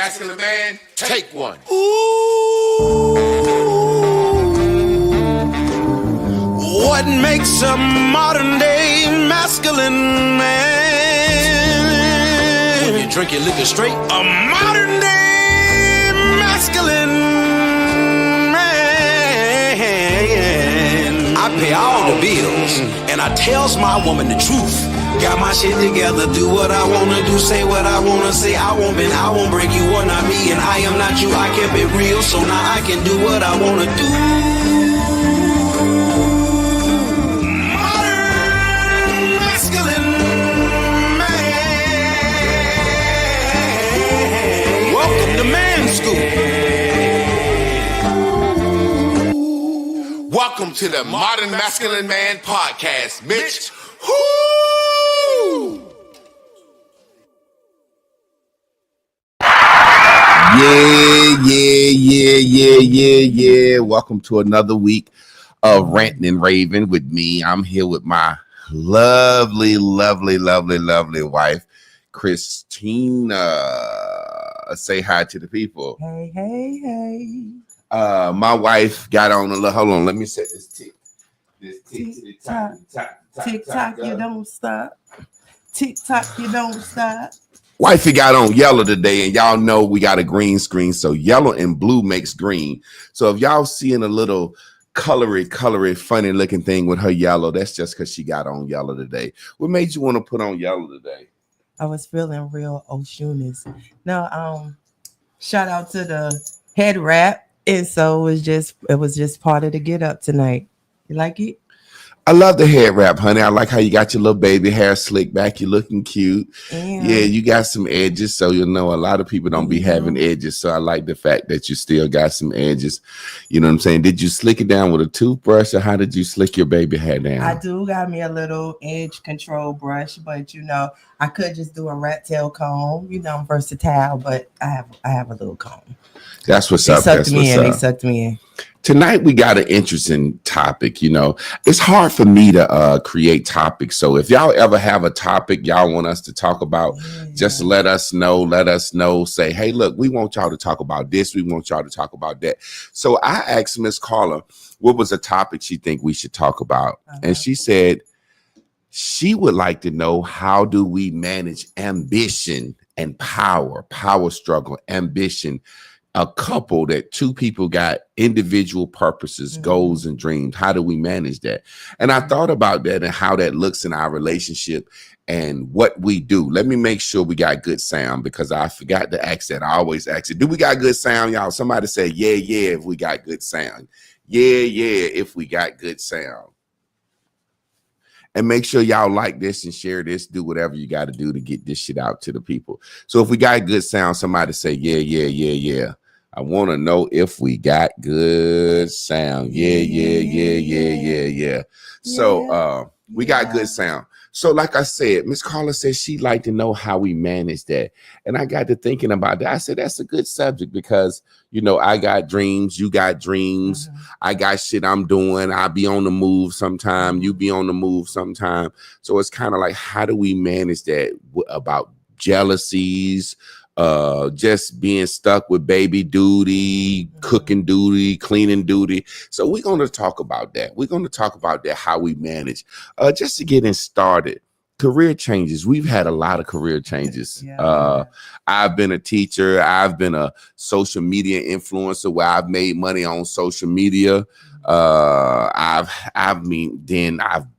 masculine man, take one. Ooh, what makes a modern day masculine man? When you drink your liquor straight, a modern day masculine man. I pay all the bills and I tells my woman the truth. Got my shit together, do what I wanna do, say what I wanna say. I won't bend, I won't break, you are not me, and I am not you. I kept it real, so now I can do what I wanna do. Modern masculine man. Welcome to Man School. Welcome to the Modern Masculine Man Podcast, Mitch. Woo! Yeah. Welcome to another week of Ranting and Raving with me. I'm here with my lovely wife, Christina. Say hi to the people. Hey. My wife got on a little, hold on, let me set this tick. Tick tock, you don't stop. Tick tock, you don't stop. Wifey got on yellow today, and y'all know we got a green screen, so yellow and blue makes green. So if y'all seeing a little colory, funny looking thing with her yellow, that's just because she got on yellow today. What made you want to put on yellow today? I was feeling real Oshunist. No, shout out to the head wrap, and so it was just part of the get up tonight. You like it? I love the head wrap, honey. I like how you got your little baby hair slicked back. You're looking cute. Yeah, you got some edges. So, you know, a lot of people don't be having edges. So I like the fact that you still got some edges. You know what I'm saying? Did you slick it down with a toothbrush, or how did you slick your baby hair down? I do got me a little edge control brush, but, you know, I could just do a rat tail comb. You know, I'm versatile, but I have a little comb. That's what's up. They sucked me in. Tonight we got an interesting topic. You know, it's hard for me to create topics. So if y'all ever have a topic y'all want us to talk about, just let us know. Say, hey, look, we want y'all to talk about this. We want y'all to talk about that. So I asked Miss Carla what was a topic she think we should talk about. And she said she would like to know, how do we manage ambition and power struggle, ambition? A couple that two people got individual purposes, goals, and dreams. How do we manage that? And I thought about that and how that looks in our relationship and what we do. Let me make sure we got good sound, because I forgot to ask that. I always ask it. Do we got good sound, y'all? Somebody say, yeah, if we got good sound. Yeah, if we got good sound. And make sure y'all like this and share this. Do whatever you got to do to get this shit out to the people. So if we got good sound, somebody say, yeah. I want to know if we got good sound. Yeah. So we got good sound. So like I said, Miss Carla said she'd like to know how we manage that. And I got to thinking about that. I said, that's a good subject, because, you know, I got dreams. You got dreams. I got shit I'm doing. I be on the move sometime. You be on the move sometime. So it's kind of like, how do we manage that about jealousies, just being stuck with baby duty, cooking duty, cleaning duty. So we're going to talk about that. We're going to talk about that, how we manage. Just to get started, career changes. We've had a lot of career changes. I've been a teacher. I've been a social media influencer where I've made money on social media. I've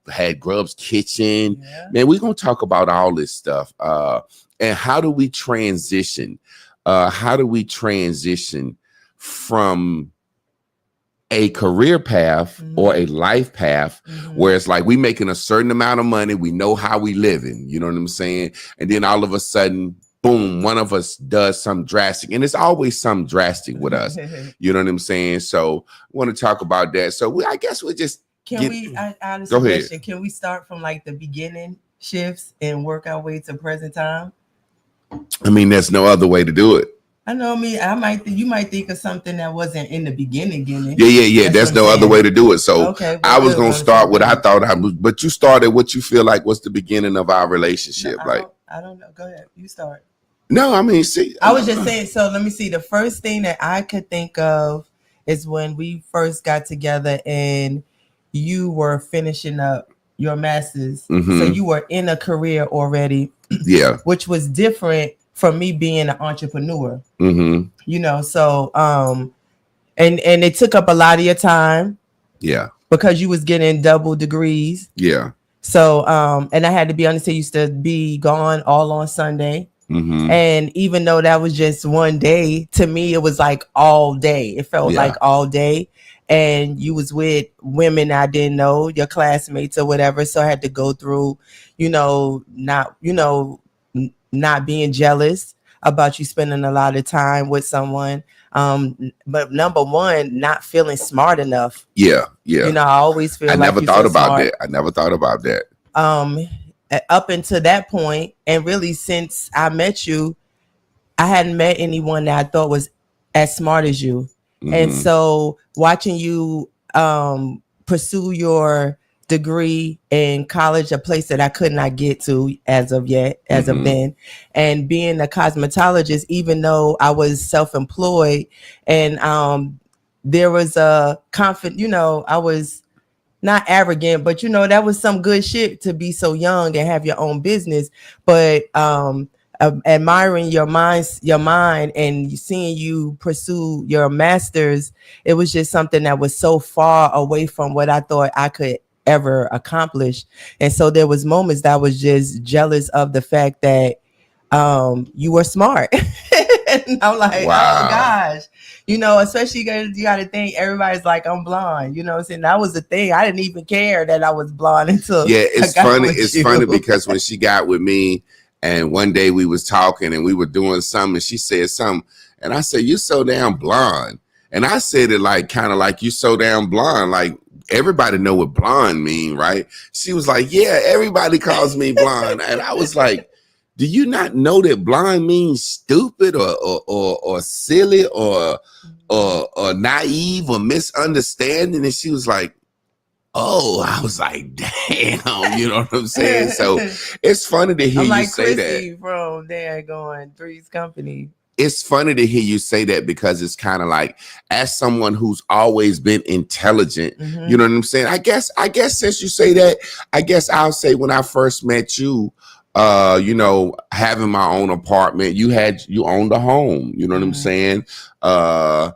had Grub's Kitchen. Man, we're going to talk about all this stuff. And how do we transition? From a career path or a life path where it's like we making a certain amount of money, we know how we living, you know what I'm saying? And then all of a sudden, boom, one of us does something drastic, and it's always something drastic with us. You know what I'm saying? So I want to talk about that. So I guess we'll just go ahead. Can we start from like the beginning shifts and work our way to present time? I mean, there's no other way to do it. I know. You might think of something that wasn't in the beginning. Yeah. There's no other way to do it. So I was gonna start what I thought I was, but you started what you feel like was the beginning of our relationship. No, I don't know. Go ahead. You start. No, I mean, see, I was just saying. So let me see. The first thing that I could think of is when we first got together and you were finishing up your master's. So you were in a career already, yeah, which was different from me being an entrepreneur. You know, so and it took up a lot of your time yeah, because you was getting double degrees. yeah. So and I had to be honest, I used to be gone all on Sunday. And even though that was just one day, to me it was like all day. It felt like all day. And you was with women I didn't know, your classmates or whatever. So I had to go through, not being jealous about you spending a lot of time with someone. But number one, not feeling smart enough. Yeah, yeah. I always feel I like never you thought feel about smart. that. I never thought about that. Up until that point, and really since I met you, I hadn't met anyone that I thought was as smart as you. And so watching you pursue your degree in college, a place that I could not get to as of then, and being a cosmetologist, even though I was self-employed, and there was a confident, I was not arrogant, but that was some good shit to be so young and have your own business. But admiring your mind and seeing you pursue your masters, it was just something that was so far away from what I thought I could ever accomplish. And so there was moments that I was just jealous of the fact that you were smart. And I'm like, wow. Oh gosh, especially because you got to think everybody's like, I'm blonde, what I'm saying? That was the thing. I didn't even care that I was blonde until it's funny. It's funny because when she got with me and one day we was talking and we were doing something and she said something and I said, you so damn blonde. And I said it like kind of like you so damn blonde, like everybody know what blonde mean, right? She was like, yeah, everybody calls me blonde. And I was like, do you not know that blonde means stupid or silly or naive or misunderstanding? And she was like, oh, I was like, damn, you know what I'm saying? So it's funny to hear you say Chrissy that. From there going Three's Company. It's funny to hear you say that because it's kind of like, as someone who's always been intelligent, you know what I'm saying? I guess since you say that, I guess I'll say when I first met you, having my own apartment, you owned a home, you know what I'm saying? I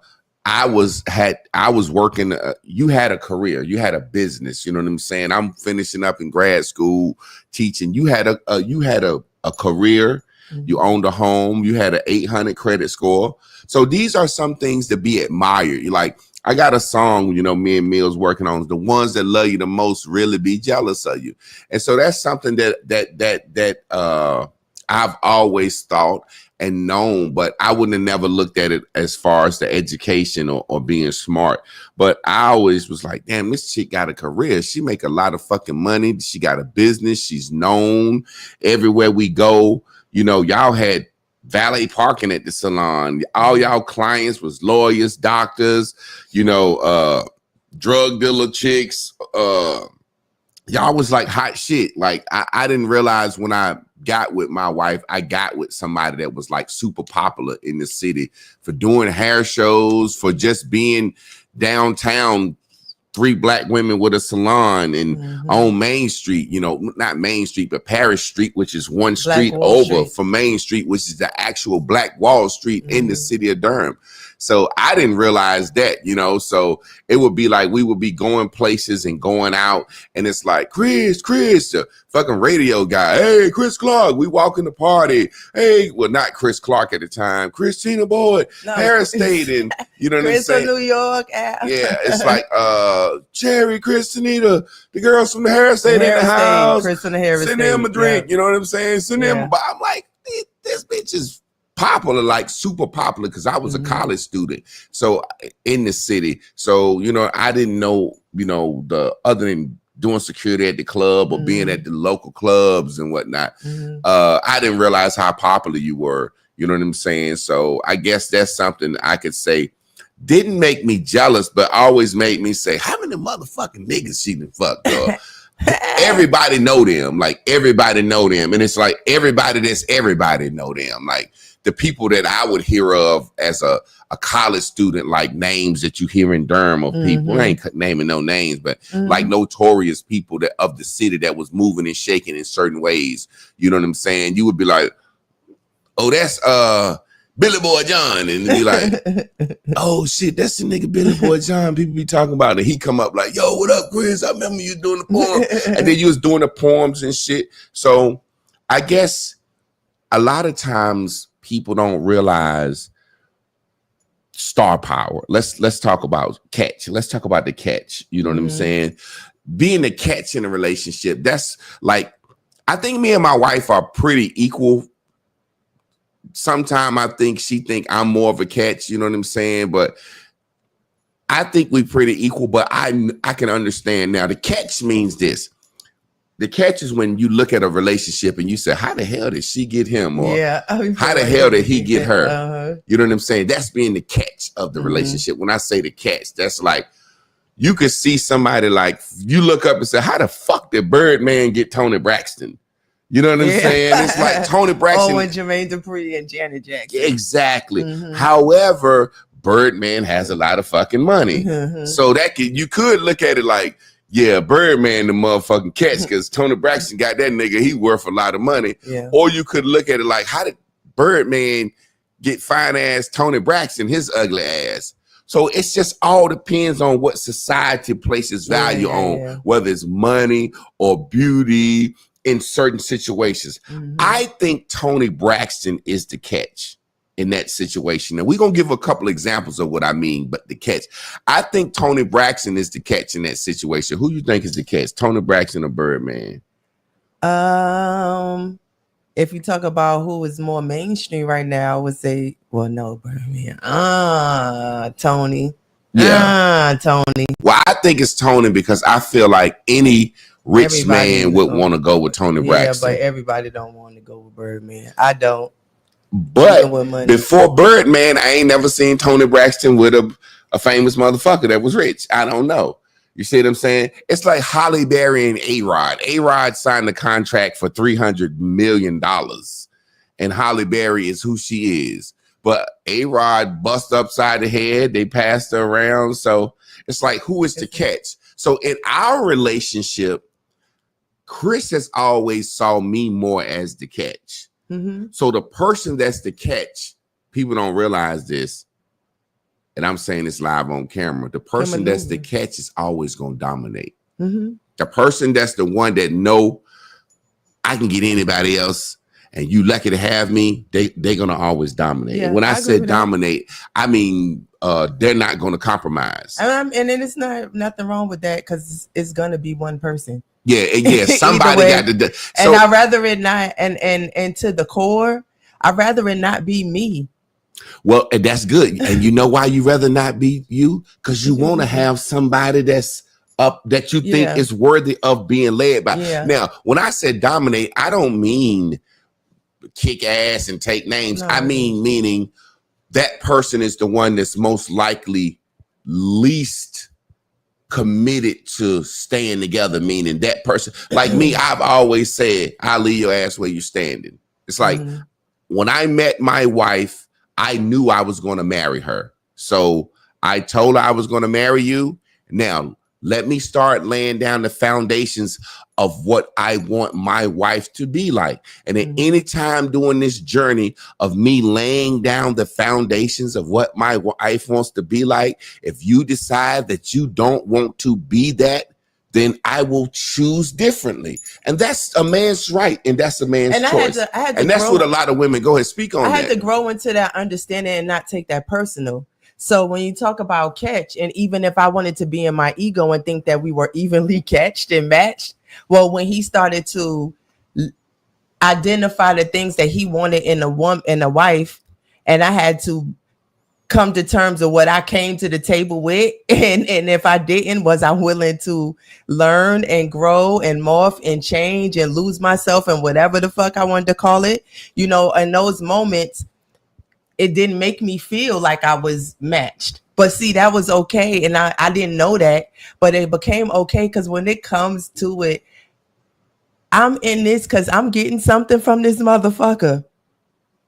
was working, you had a career, you had a business, you know what I'm saying? I'm finishing up in grad school teaching. You had a career, you owned a home, you had an 800 credit score. So these are some things to be admired. You like, I got a song, me and Mills working on, the ones that love you the most really be jealous of you. And so that's something that I've always thought and known, but I wouldn't have never looked at it as far as the education or being smart. But I always was like, damn, this chick got a career. She make a lot of fucking money. She got a business. She's known everywhere we go. Y'all had valet parking at the salon. All y'all clients was lawyers, doctors, drug dealer chicks. Y'all was like hot shit. Like I didn't realize when I got with my wife, I got with somebody that was like super popular in the city for doing hair shows, for just being downtown. 3 black women with a salon and on Main Street, not Main Street, but Parish Street, which is one street over from Main Street, which is the actual Black Wall Street in the city of Durham. So I didn't realize that, so it would be like, we would be going places and going out and it's like, Chris, the fucking radio guy. Hey, Chris Clark, we walk in the party. Hey, well, not Chris Clark at the time, Christina Boyd, Harris State, and you know what I'm saying? New York. Yeah, it's like Cherry, Christinita, the girls from the Harris State in the house. Send them a drink, you know what I'm saying? Send them, but I'm like, this bitch is popular, like super popular, because I was a college student, so in the city. So I didn't know, the other than doing security at the club or being at the local clubs and whatnot. I didn't realize how popular you were. You know what I'm saying? So I guess that's something I could say didn't make me jealous, but always made me say, how many motherfucking niggas she done fucked up? everybody know them. Like everybody know them. And it's like everybody know them. Like the people that I would hear of as a college student, like names that you hear in Durham of people. I ain't naming no names, but like notorious people that of the city that was moving and shaking in certain ways. You know what I'm saying? You would be like, oh, that's Billy Boy John, and be like, oh shit, that's the nigga Billy Boy John people be talking about. And he come up like, yo, what up, Chris? I remember you doing the poem. And then you was doing the poems and shit. So I guess a lot of times people don't realize star power. Let's talk about catch. Let's talk about the catch. You know what I'm saying? Being the catch in a relationship, that's like, I think me and my wife are pretty equal. Sometimes I think she think I'm more of a catch, you know what I'm saying? But I think we pretty equal, but I can understand now. The catch means this. The catch is when you look at a relationship and you say, how the hell did she get him? Or how the hell did he get her? You know what I'm saying? That's being the catch of the relationship. When I say the catch, that's like, you could see somebody like, you look up and say, how the fuck did Birdman get Toni Braxton? You know what I'm saying? It's like Toni Braxton. Oh, and Jermaine Dupri and Janet Jackson. Exactly. However, Birdman has a lot of fucking money. So that you could look at it like, yeah, Birdman the motherfucking catch because Toni Braxton got that nigga, he worth a lot of money. Yeah. Or you could look at it like, how did Birdman get fine ass Toni Braxton, his ugly ass? So it's just all depends on what society places value on, whether it's money or beauty in certain situations. I think Toni Braxton is the catch in that situation. And we're going to give a couple examples of what I mean, but the catch. I think Toni Braxton is the catch in that situation. Who you think is the catch, Toni Braxton or Birdman? If you talk about who is more mainstream right now, I would say, well, no, Birdman. Toni. Yeah. Toni. Well, I think it's Toni because I feel like any rich man would want to go with Toni Braxton. Yeah, but everybody don't want to go with Birdman. I don't. But before Birdman, I ain't never seen Toni Braxton with a famous motherfucker that was rich. I don't know. You see what I'm saying? It's like Halle Berry and A-Rod. A-Rod signed a contract for $300 million. And Halle Berry is who she is. But A-Rod bust upside the head. They passed her around. So it's like, who is the catch? So in our relationship, Chris has always saw me more as the catch. So the person that's the catch, people don't realize this, and I'm saying this live on camera, the person that's the catch is always going to dominate. The person that's the one that know I can get anybody else and you lucky to have me, they're going to always dominate. Yeah, when I said dominate, I mean they're not going to compromise. And then it's nothing wrong with that because it's going to be one person. Yeah, somebody got to do. So, and I'd rather it not, and to the core, I'd rather it not be me. Well, and that's good. And you know why you rather not be you? Because you want to have somebody that's up that you think is worthy of being led by. Now, when I said dominate, I don't mean kick ass and take names. No. I mean, meaning that person is the one that's most likely least committed to staying together, meaning that person, like me, I've always said, I'll leave your ass where you're standing. It's like when I met my wife, I knew I was going to marry her. So I told her I was going to marry you. Now, let me start laying down the foundations of what I want my wife to be like. And at any time during this journey of me laying down the foundations of what my wife wants to be like, if you decide that you don't want to be that, then I will choose differently. And that's a man's right. And that's a man's choice. I had to and that's what a lot of women, go ahead, speak on that. I had to grow into that understanding and not take that personal. So when you talk about catch, and even if I wanted to be in my ego and think that we were evenly catched and matched, well, when he started to identify the things that he wanted in a woman and a wife, and I had to come to terms of what I came to the table with, and if I didn't, was I willing to learn and grow and morph and change and lose myself and whatever the fuck I wanted to call it, you know, in those moments, it didn't make me feel like I was matched. But see, that was okay. And I didn't know that, but it became okay because when it comes to it, I'm in this because I'm getting something from this motherfucker.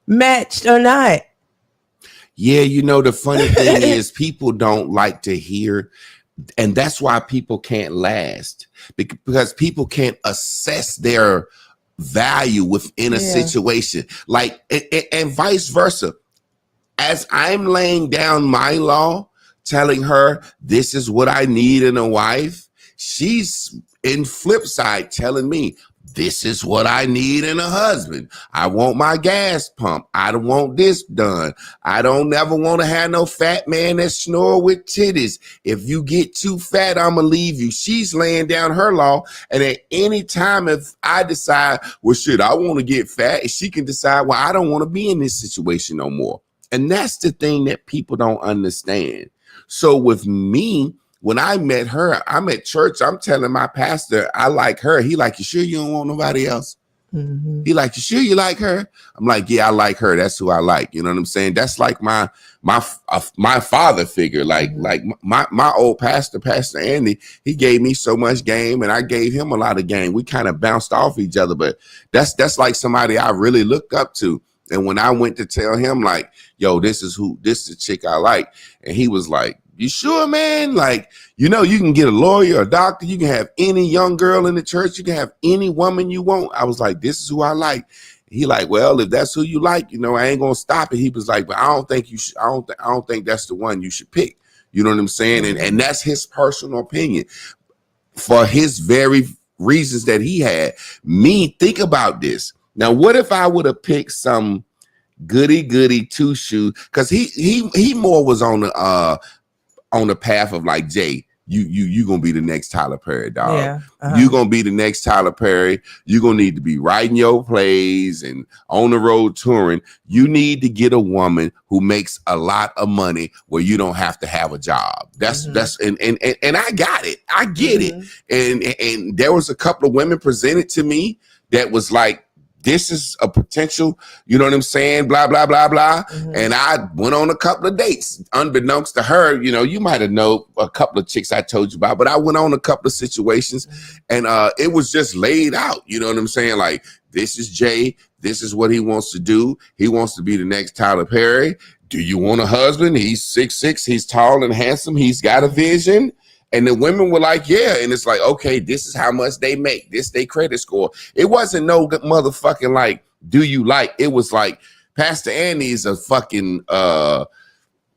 Matched or not. Yeah, the funny thing is people don't like to hear, and that's why people can't last, because people can't assess their value within a situation, like, and vice versa. As I'm laying down my law, telling her this is what I need in a wife, she's in flip side telling me this is what I need in a husband. I want my gas pump. I don't want this done. I don't never want to have no fat man that snore with titties. If you get too fat, I'm going to leave you. She's laying down her law. And at any time, if I decide, well, shit, I want to get fat, she can decide, well, I don't want to be in this situation no more. And that's the thing that people don't understand. So with me, when I met her, I'm at church. I'm telling my pastor, I like her. He like, you sure you don't want nobody else? Mm-hmm. He like, you sure you like her? I'm like, yeah, I like her. That's who I like. You know what I'm saying? That's like my father figure. Like, mm-hmm. like my old pastor, Pastor Andy, he gave me so much game and I gave him a lot of game. We kind of bounced off each other, but that's like somebody I really looked up to. And when I went to tell him, like, yo, this is the chick I like. And he was like, you sure, man? Like, you can get a lawyer, a doctor. You can have any young girl in the church. You can have any woman you want. I was like, this is who I like. He like, well, if that's who you like, I ain't going to stop it. He was like, but I don't think you should. I don't think that's the one you should pick. You know what I'm saying? And that's his personal opinion for his very reasons that he had. Me, think about this. Now, what if I would have picked some goody two shoe? Because he more was on the path of like, Jay, you gonna be the next Tyler Perry, dog. Yeah, you gonna be the next Tyler Perry. You gonna need to be writing your plays and on the road touring. You need to get a woman who makes a lot of money where you don't have to have a job. That's and I got it. I get it. And there was a couple of women presented to me that was like, this is a potential, you know what I'm saying? Blah, blah, blah, blah. Mm-hmm. And I went on a couple of dates. Unbeknownst to her, you might have known a couple of chicks I told you about, but I went on a couple of situations and it was just laid out. You know what I'm saying? Like, this is Jay. This is what he wants to do. He wants to be the next Tyler Perry. Do you want a husband? He's 6'6". He's tall and handsome. He's got a vision. And the women were like, yeah. And it's like, okay, this is how much they make. This they credit score. It wasn't no motherfucking like, do you like? It was like, Pastor Andy is a fucking,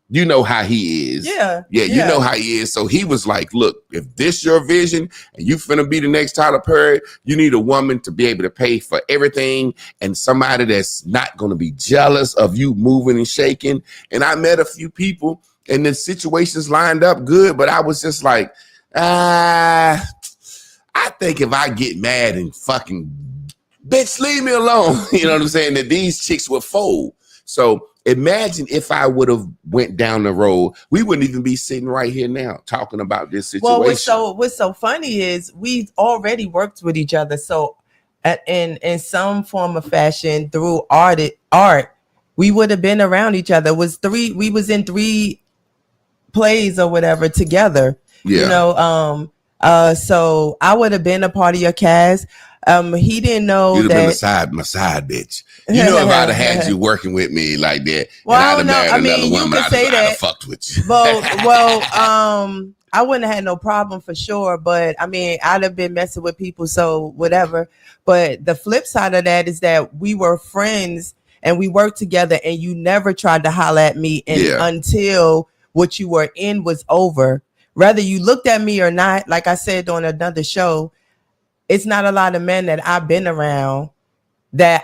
you know how he is. Yeah. You know how he is. So he was like, look, if this your vision and you finna be the next Tyler Perry, you need a woman to be able to pay for everything and somebody that's not going to be jealous of you moving and shaking. And I met a few people and the situations lined up good, but I was just like, I think if I get mad and fucking, bitch, leave me alone. You know what I'm saying? That these chicks would fold. So imagine if I would have went down the road, we wouldn't even be sitting right here now talking about this situation. Well, what's so funny is we've already worked with each other. So in some form of fashion through art, we would have been around each other. We was in 3 plays or whatever together. Yeah. So I would have been a part of your cast. He didn't know you'd have that been my side bitch. If I'd have had you working with me like that, well, and I'd have married another woman, I'd have fucked with you. Well, I wouldn't have had no problem for sure, but I mean, I'd have been messing with people, so whatever. But the flip side of that is that we were friends and we worked together, and you never tried to holler at me until what you were in was over. Whether you looked at me or not, like I said on another show, it's not a lot of men that I've been around that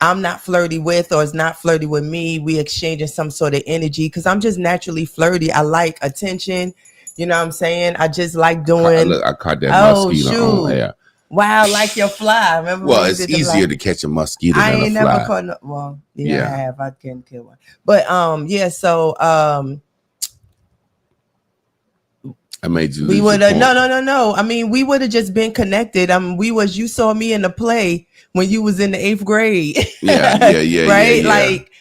I'm not flirty with or is not flirty with me. We exchanging some sort of energy because I'm just naturally flirty. I like attention. You know what I'm saying? I just like doing. I caught that mosquito on air. Wow, like your fly. Remember? Well, it's easier to catch a mosquito than a fly. I ain't never caught no. Well, yeah, I have. I can kill one. But So I made you. We would have no. I mean, we would have just been connected. You saw me in the play when you was in the 8th grade. Yeah. Right? Yeah. Like,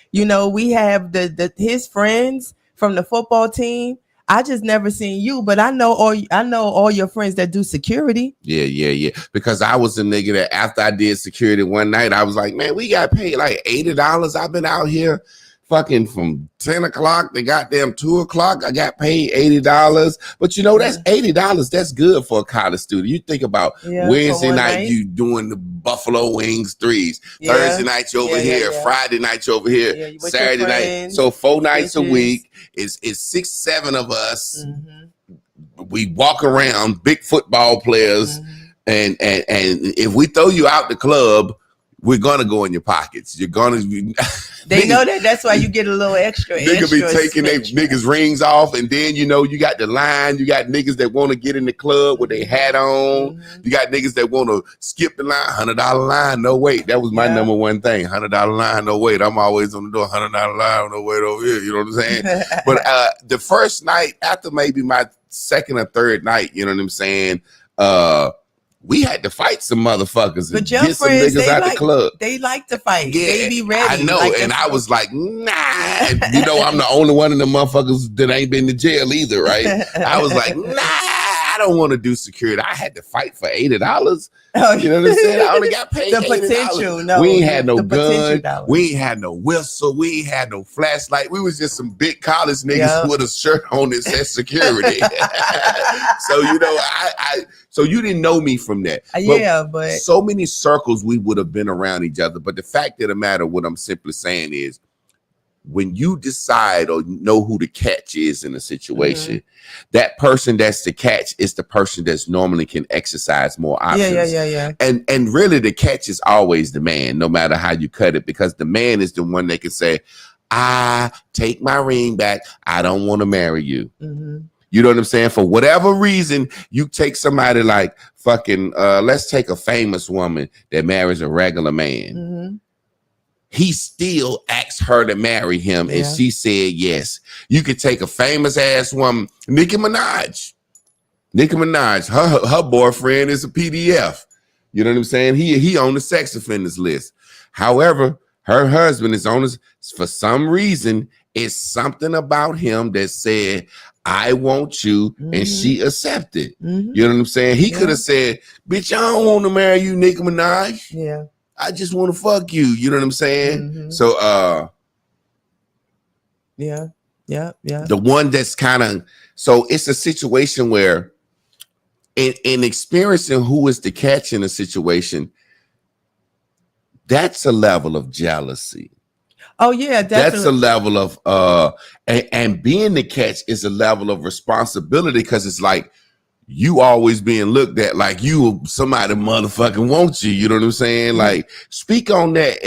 we have his friends from the football team. I just never seen you, but I know all your friends that do security. Yeah. Because I was a nigga that after I did security one night, I was like, man, we got paid like $80. I've been out here fucking from 10 o'clock to goddamn 2 o'clock. I got paid $80. But you know, that's $80. That's good for a college student. You think about Wednesday night, you doing the Buffalo Wings threes. Thursday night, you over here. Friday night, you over here. Saturday night. So 4 nights a week. It's 6, 7 of us. We walk around, big football players. And if we throw you out the club, we're gonna go in your pockets. You're gonna be. They know that. That's why you get a little extra. Niggas be taking their niggas rings off, and then you know you got the line. You got niggas that want to get in the club with their hat on. You got niggas that want to skip the line, $100 line, no wait. That was my number one thing, $100 line, no wait. I'm always on the door, $100 line, no wait over here. You know what I'm saying? But the first night, after maybe my second or third night, you know what I'm saying? We had to fight some motherfuckers and get some niggas out the club. They like to fight. Yeah, they be ready. I know, like and I was like, nah. You know, I'm the only one of the motherfuckers that ain't been to jail either, right? I was like, nah, I don't want to do security. I had to fight for $80. You know what I'm saying? I only got paid the potential. No, we ain't had no gun. $. We ain't had no whistle. We ain't had no flashlight. We was just some big college niggas with a shirt on that said security. So you know, so you didn't know me from that. But so many circles we would have been around each other. But the fact of the matter, what I'm simply saying is, when you decide or know who the catch is in a situation, that person that's the catch is the person that's normally can exercise more options. Yeah. And really the catch is always the man, no matter how you cut it, because the man is the one that can say, I take my ring back. I don't want to marry you. You know what I'm saying? For whatever reason, you take somebody like fucking, let's take a famous woman that marries a regular man. He still asked her to marry him, and she said yes. You could take a famous ass woman, Nicki Minaj. Her boyfriend is a PDF. You know what I'm saying? He on the sex offenders list. However, her husband is on for some reason. It's something about him that said, I want you, and she accepted. You know what I'm saying? He could have said, bitch, I don't want to marry you, Nicki Minaj. Yeah. I just want to fuck you. You know what I'm saying? So yeah. The one that's kind of, so it's a situation where in experiencing who is the catch in a situation, that's a level of jealousy. Oh yeah, definitely. That's a level of and being the catch is a level of responsibility, because it's like you always being looked at like you somebody motherfucking wants you. You know what I'm saying? Like, speak on that.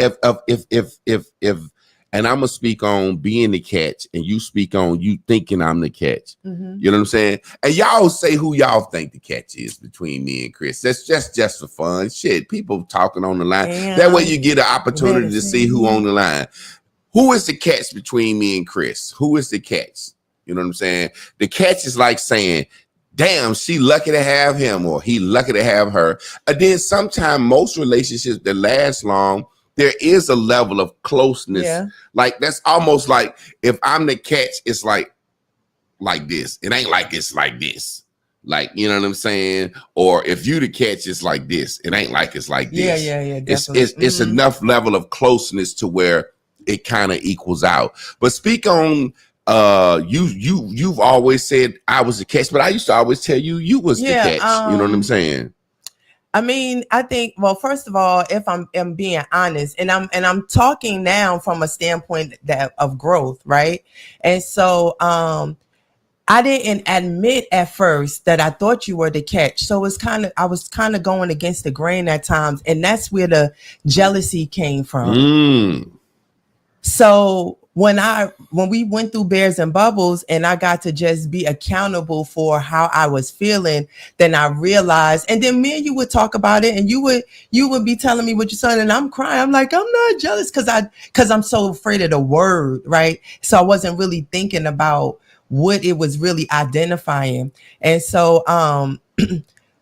If and I'm gonna speak on being the catch, and you speak on you thinking I'm the catch. You know what I'm saying? And y'all say who y'all think the catch is between me and Chris. That's just for fun. Shit, people talking on the line. That way you get an opportunity to see who on the line. Who is the catch between me and Chris? Who is the catch? You know what I'm saying? The catch is like saying, damn, she lucky to have him, or he lucky to have her. And then sometimes most relationships that last long, there is a level of closeness. Like that's almost like if I'm the catch, it's like this. It ain't like it's like this. Like, you know what I'm saying? Or if you the catch, it's like this. It ain't like it's like this. Yeah. Definitely. It's enough level of closeness to where it kind of equals out. But speak on you've always said I was the catch, but I used to always tell you was the catch. You know what I'm saying? I mean, I think, well, first of all, if I'm being honest, and I'm talking now from a standpoint of growth, right? And so I didn't admit at first that I thought you were the catch. So I was kind of going against the grain at times, and that's where the jealousy came from. So when we went through Bears and Bubbles, and I got to just be accountable for how I was feeling, then I realized, and then me and you would talk about it, and you would be telling me what you're saying, and I'm crying. I'm like, I'm not jealous because I'm so afraid of the word, right? So I wasn't really thinking about what it was really identifying. And so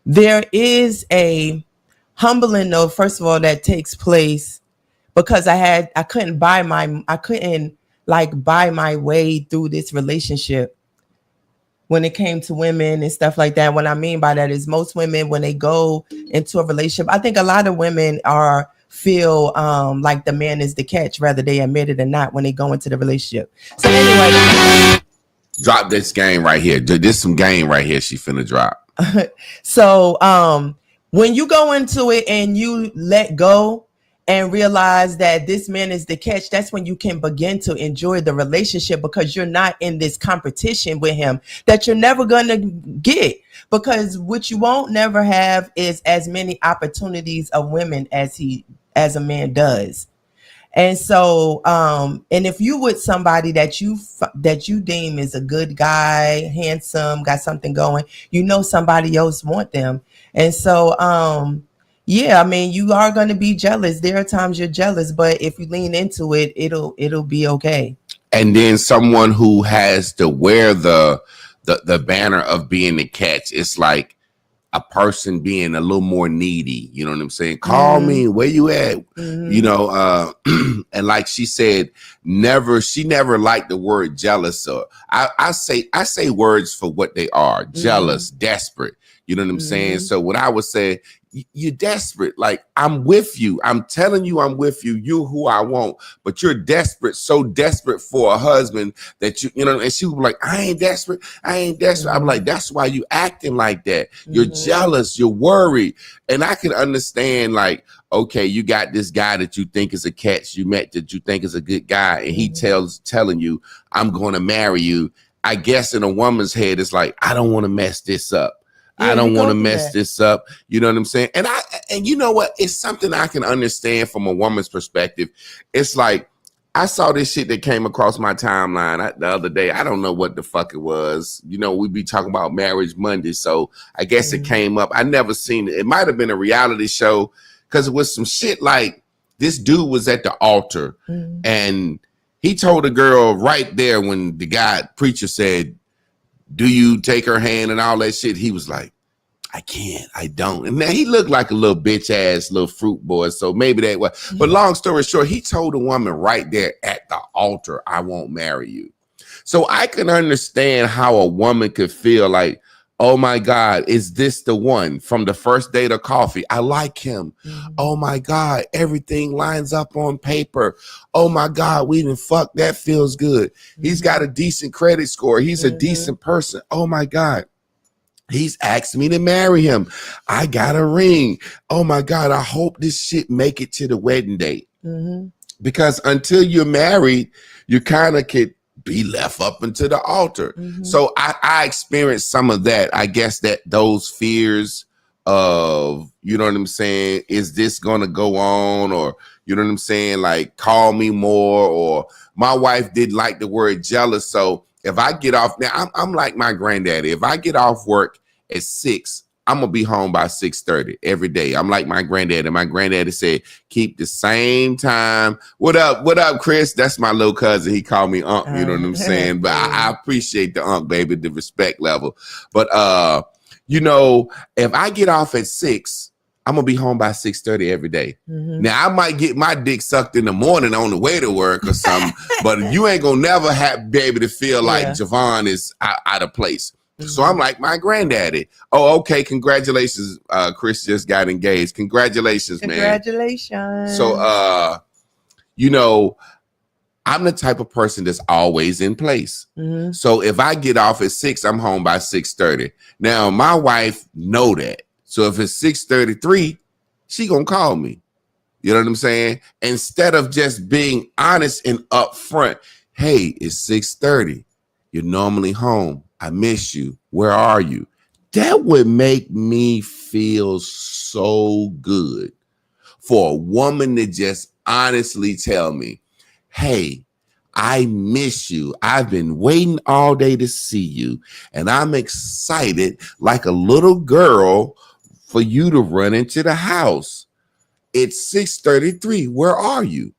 there is a humbling though, first of all, that takes place because I couldn't buy my way through this relationship. when it came to women and stuff like that. What I mean by that is most women, when they go into a relationship, I think a lot of women feel like the man is the catch, whether they admit it or not, when they go into the relationship. So anyway, drop this game right here. This some game right here. She finna drop. So when you go into it and you let go and realize that this man is the catch, that's when you can begin to enjoy the relationship, because you're not in this competition with him that you're never going to get, because what you won't never have is as many opportunities of women as a man does. And so and if you with somebody that you deem is a good guy, handsome, got something going, somebody else want them. And so yeah, I mean, you are going to be jealous. There are times you're jealous, but if you lean into it, it'll be okay. And then someone who has to wear the banner of being the catch, it's like a person being a little more needy. You know what I'm saying? Call me, where you at? And like she said, she never liked the word jealous. Or I say words for what they are: jealous, desperate. You know what I'm saying? So when I would say, you're desperate, like, I'm with you. I'm telling you, I'm with you. You're who I want, but you're desperate, so desperate for a husband that and she was like, I ain't desperate. I'm like, that's why you acting like that. You're jealous. You're worried. And I can understand, like, okay, you got this guy that you think is a catch you met that you think is a good guy, and he telling you, I'm going to marry you. I guess in a woman's head, it's like, I don't want to mess this up. I don't want to mess this up. You know what I'm saying? And you know what? It's something I can understand from a woman's perspective. It's like, I saw this shit that came across my timeline the other day. I don't know what the fuck it was. We be talking about Marriage Monday. So I guess it came up. I never seen it. It might have been a reality show, because it was some shit like this dude was at the altar and he told a girl right there when the preacher said, do you take her hand and all that shit? He was like, I can't, I don't. And now he looked like a little bitch ass little fruit boy. So maybe that was, but long story short, he told a woman right there at the altar, I won't marry you. So I can understand how a woman could feel like, oh my God, is this the one from the first date of coffee? I like him. Oh my God, everything lines up on paper. Oh my God, we done fucked. That feels good. He's got a decent credit score. He's a decent person. Oh my God. He's asked me to marry him. I got a ring. Oh my God, I hope this shit make it to the wedding date. Because until you're married, you kind of could be left up into the altar. So I experienced some of that. I guess that those fears of, you know what I'm saying, is this gonna go on, or you know what I'm saying, like, call me more, or my wife didn't like the word jealous. So if I get off now, I'm like my granddaddy. If I get off work at 6, I'm gonna be home by 6:30 every day. I'm like my granddaddy. My granddaddy said, keep the same time. What up, Chris? That's my little cousin. He called me Unc, you know what I'm saying? But I appreciate the Unc, baby, the respect level. But if I get off at 6, I'm gonna be home by 6:30 every day. Now I might get my dick sucked in the morning on the way to work or something, but you ain't gonna never be able to feel like Javon is out of place. So I'm like my granddaddy. Oh, okay. Congratulations. Chris just got engaged. Congratulations, man. Congratulations. So, I'm the type of person that's always in place. So if I get off at 6, I'm home by 6:30. Now my wife know that. So if it's 6:33, she gonna call me. You know what I'm saying? Instead of just being honest and upfront. Hey, it's 6:30. You're normally home. I miss you. Where are you? That would make me feel so good for a woman to just honestly tell me, hey, I miss you. I've been waiting all day to see you, and I'm excited like a little girl for you to run into the house. It's 6:33. Where are you?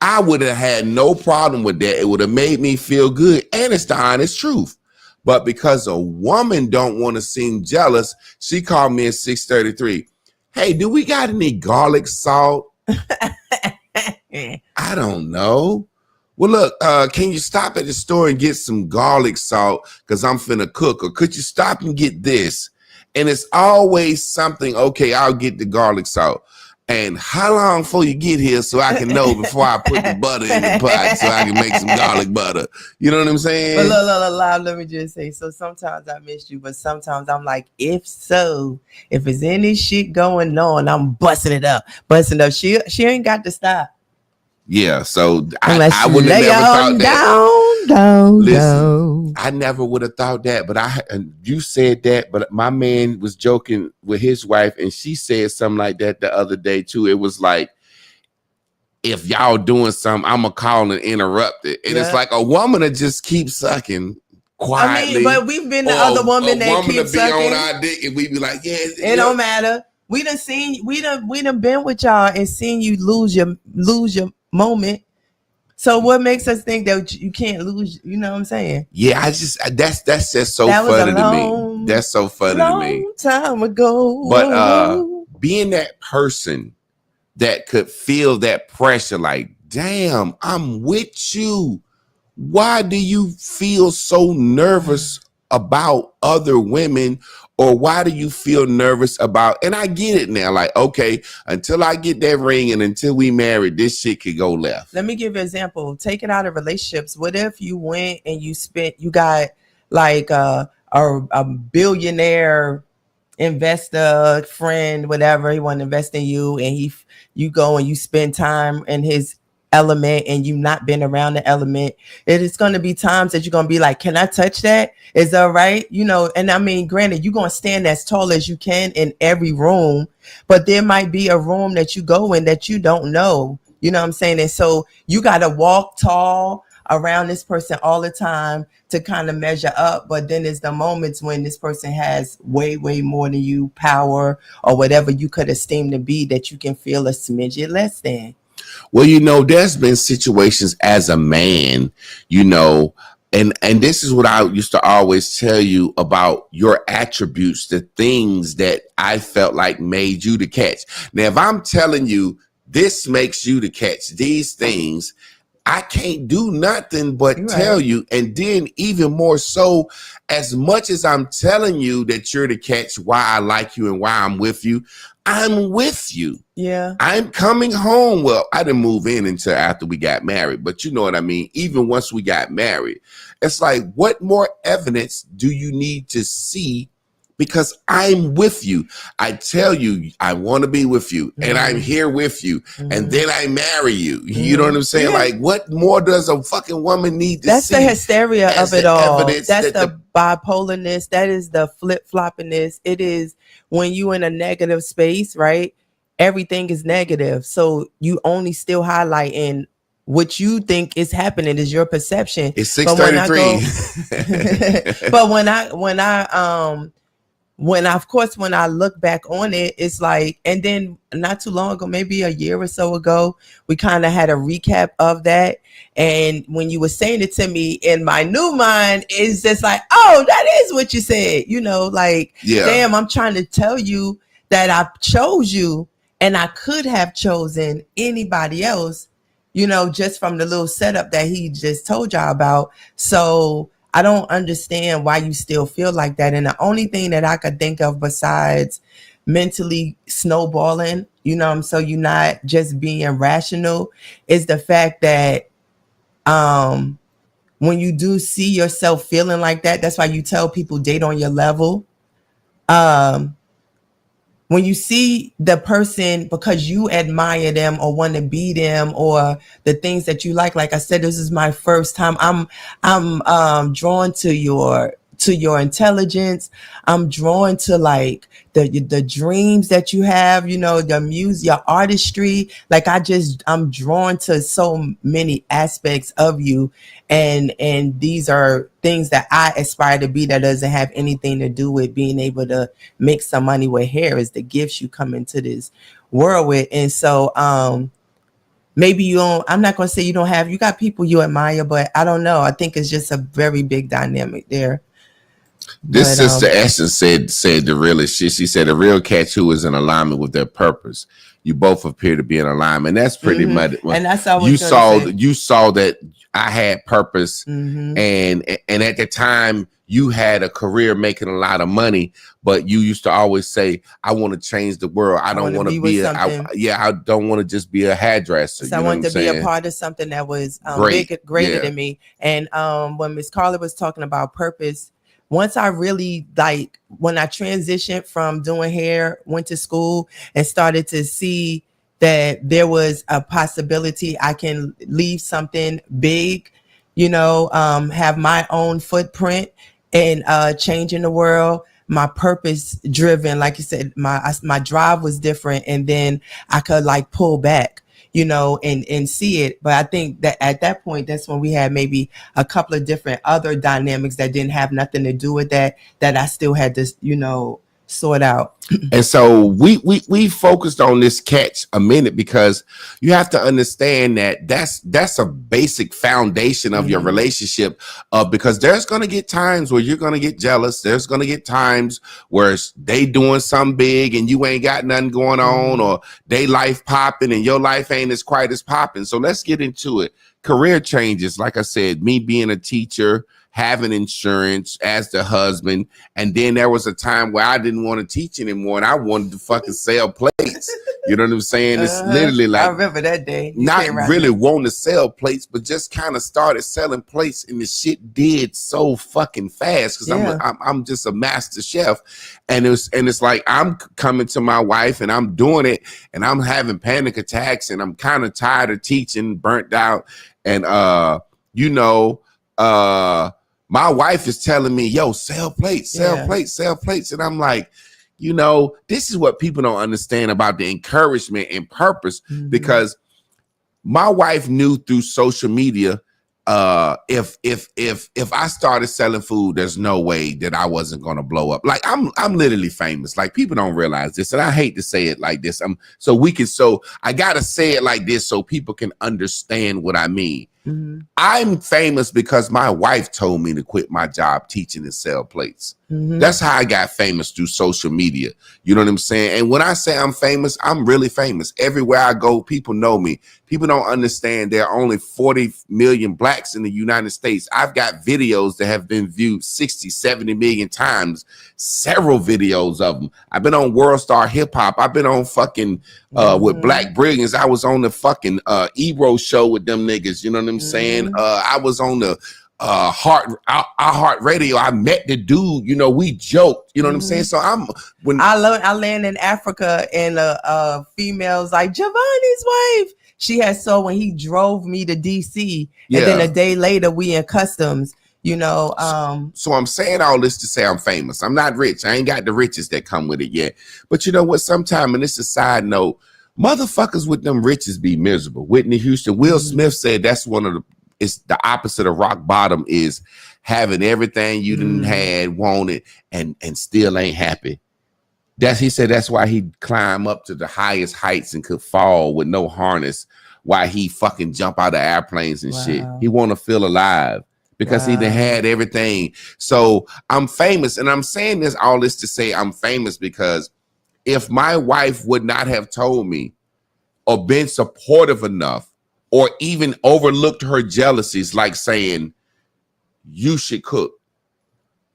I would have had no problem with that. It would have made me feel good, and it's the honest truth. But because a woman don't want to seem jealous, she called me at 6:33. Hey, do we got any garlic salt? I don't know. well, look, can you stop at the store and get some garlic salt because I'm finna cook? Or could you stop and get this? And it's always something, okay, I'll get the garlic salt. And how long before you get here so I can know before I put the butter in the pot so I can make some garlic butter? You know what I'm saying? But look, let me just say, so sometimes I miss you, but sometimes I'm like, if it's any shit going on, I'm busting it up. She ain't got to stop. Yeah, so Unless I would have never thought that. Down. I never would have thought that, but you said that, but my man was joking with his wife, and she said something like that the other day too. It was like, if y'all doing something, I'm gonna call and interrupt it. And it's like a woman that just keeps sucking quietly. I mean, but we've been the other woman that keeps sucking. On our dick, and we be like, yeah, it don't matter. We done been with y'all and seen you lose your moment. So what makes us think that you can't lose? You know what I'm saying? Yeah, that's just so funny to me. That's so funny to me. Long time ago. But being that person that could feel that pressure, like, damn, I'm with you. Why do you feel so nervous about other women? Or why do you feel nervous about, and I get it now, like, okay, until I get that ring and until we married, this shit could go left. Let me give you an example. Take it out of relationships. What if you went and you got like a billionaire investor friend, whatever, he want to invest in you, and you go and you spend time in his element and you not been around the element, it is going to be times that you're going to be like, can I touch that? Is that right? You know, and I mean, granted, you're going to stand as tall as you can in every room, but there might be a room that you go in that you don't know. You know what I'm saying? And so you got to walk tall around this person all the time to kind of measure up. But then there's the moments when this person has way, way more than you, power or whatever you could esteem to be, that you can feel a smidget less than. Well, you know, there's been situations as a man, you know, and this is what I used to always tell you about your attributes, the things that I felt like made you the catch. Now, if I'm telling you this makes you the catch, these things, I can't do nothing but tell you. And then even more so, as much as I'm telling you that you're the catch, why I like you and why I'm with you, I'm with you. Yeah. I'm coming home. Well, I didn't move in until after we got married, but you know what I mean? Even once we got married, it's like, what more evidence do you need to see? Because I'm with you. I tell you, I want to be with you, and I'm here with you, and then I marry you. You know what I'm saying? Like, what more does a fucking woman need to see? That's the hysteria of it all. That's the bipolarness. That is the flip-floppiness. It is when you in a negative space, right? Everything is negative. So you only still highlighting what you think is happening, is your perception. It's 6:33. But when I look back on it, it's like, and then not too long ago, maybe a year or so ago, we kind of had a recap of that. And when you were saying it to me, in my new mind, it's just like, oh, that is what you said. You know, like, damn, I'm trying to tell you that I chose you, and I could have chosen anybody else, you know, just from the little setup that he just told y'all about. So I don't understand why you still feel like that. And the only thing that I could think of besides mentally snowballing, you know, so you're not just being rational, is the fact that when you do see yourself feeling like that, that's why you tell people date on your level. When you see the person because you admire them or want to be them, or the things that you like I said, this is my first time. I'm drawn to your intelligence. I'm drawn to like the dreams that you have, you know, the music, your artistry. Like I'm drawn to so many aspects of you. And these are things that I aspire to be, that doesn't have anything to do with being able to make some money with hair. Is the gifts you come into this world with. And so, maybe I'm not going to say you got people you admire, but I don't know. I think it's just a very big dynamic there. This sister Essence said the realest shit. She said a real catch who is in alignment with their purpose. you both appear to be in alignment. That's pretty much what and that's all you saw. You saw that I had purpose, and at the time you had a career making a lot of money, but you used to always say, "I want to change the world. I don't want to be I don't want to just be a hairdresser." So I wanted to be a part of something that was greater than me. And when Miss Carla was talking about purpose, once I really when I transitioned from doing hair, went to school and started to see that there was a possibility I can leave something big, have my own footprint and changing the world. My purpose driven, like you said, my drive was different, and then I could pull back, and see it. But I think that at that point, that's when we had maybe a couple of different other dynamics that didn't have nothing to do with that I still had to, sort out. And so we focused on this catch a minute because you have to understand that that's a basic foundation of your relationship, because there's going to get times where you're going to get jealous. There's going to get times where they doing something big and you ain't got nothing going on, or they life popping and your life ain't as quite as popping. So let's get into it. Career changes. Like I said, me being a teacher, having insurance as the husband. And then there was a time where I didn't want to teach anymore and I wanted to fucking sell plates. You know what I'm saying? It's literally like, I remember that day. Not really wanting to sell plates, but just kind of started selling plates, and the shit did so fucking fast because I'm just a master chef. And it's like I'm coming to my wife and I'm doing it and I'm having panic attacks and I'm kind of tired of teaching, burnt out. And my wife is telling me, yo, sell plates. And I'm like, this is what people don't understand about the encouragement and purpose, because my wife knew through social media, if I started selling food, there's no way that I wasn't going to blow up. Like I'm literally famous. Like people don't realize this, and I hate to say it like this. So I got to say it like this so people can understand what I mean. I'm famous because my wife told me to quit my job teaching and sell plates. That's how I got famous, through social media. You know what I'm saying? And when I say I'm famous, I'm really famous. Everywhere I go, people know me. People don't understand there are only 40 million blacks in the United States. I've got videos that have been viewed 60, 70 million times, several videos of them. I've been on World Star Hip Hop. I've been on fucking with Black Brilliance. I was on the fucking Ebro show with them niggas. You know what I'm saying? I was on the Heart Radio. I met the dude, we joked, you know what I'm saying? So I land in Africa, and females like Giovanni's wife. She had when he drove me to DC, and then a day later we in customs, So I'm saying all this to say I'm famous. I'm not rich. I ain't got the riches that come with it yet. But you know what? Sometime, and this is a side note, motherfuckers with them riches be miserable. Whitney Houston, Will Smith said that's it's the opposite of rock bottom, is having everything you didn't had, wanted, and still ain't happy. He said that's why he climbed up to the highest heights and could fall with no harness, why he fucking jump out of airplanes and shit. He want to feel alive because he done had everything. So I'm famous, and I'm saying all this to say I'm famous because if my wife would not have told me or been supportive enough, or even overlooked her jealousies, like saying, you should cook.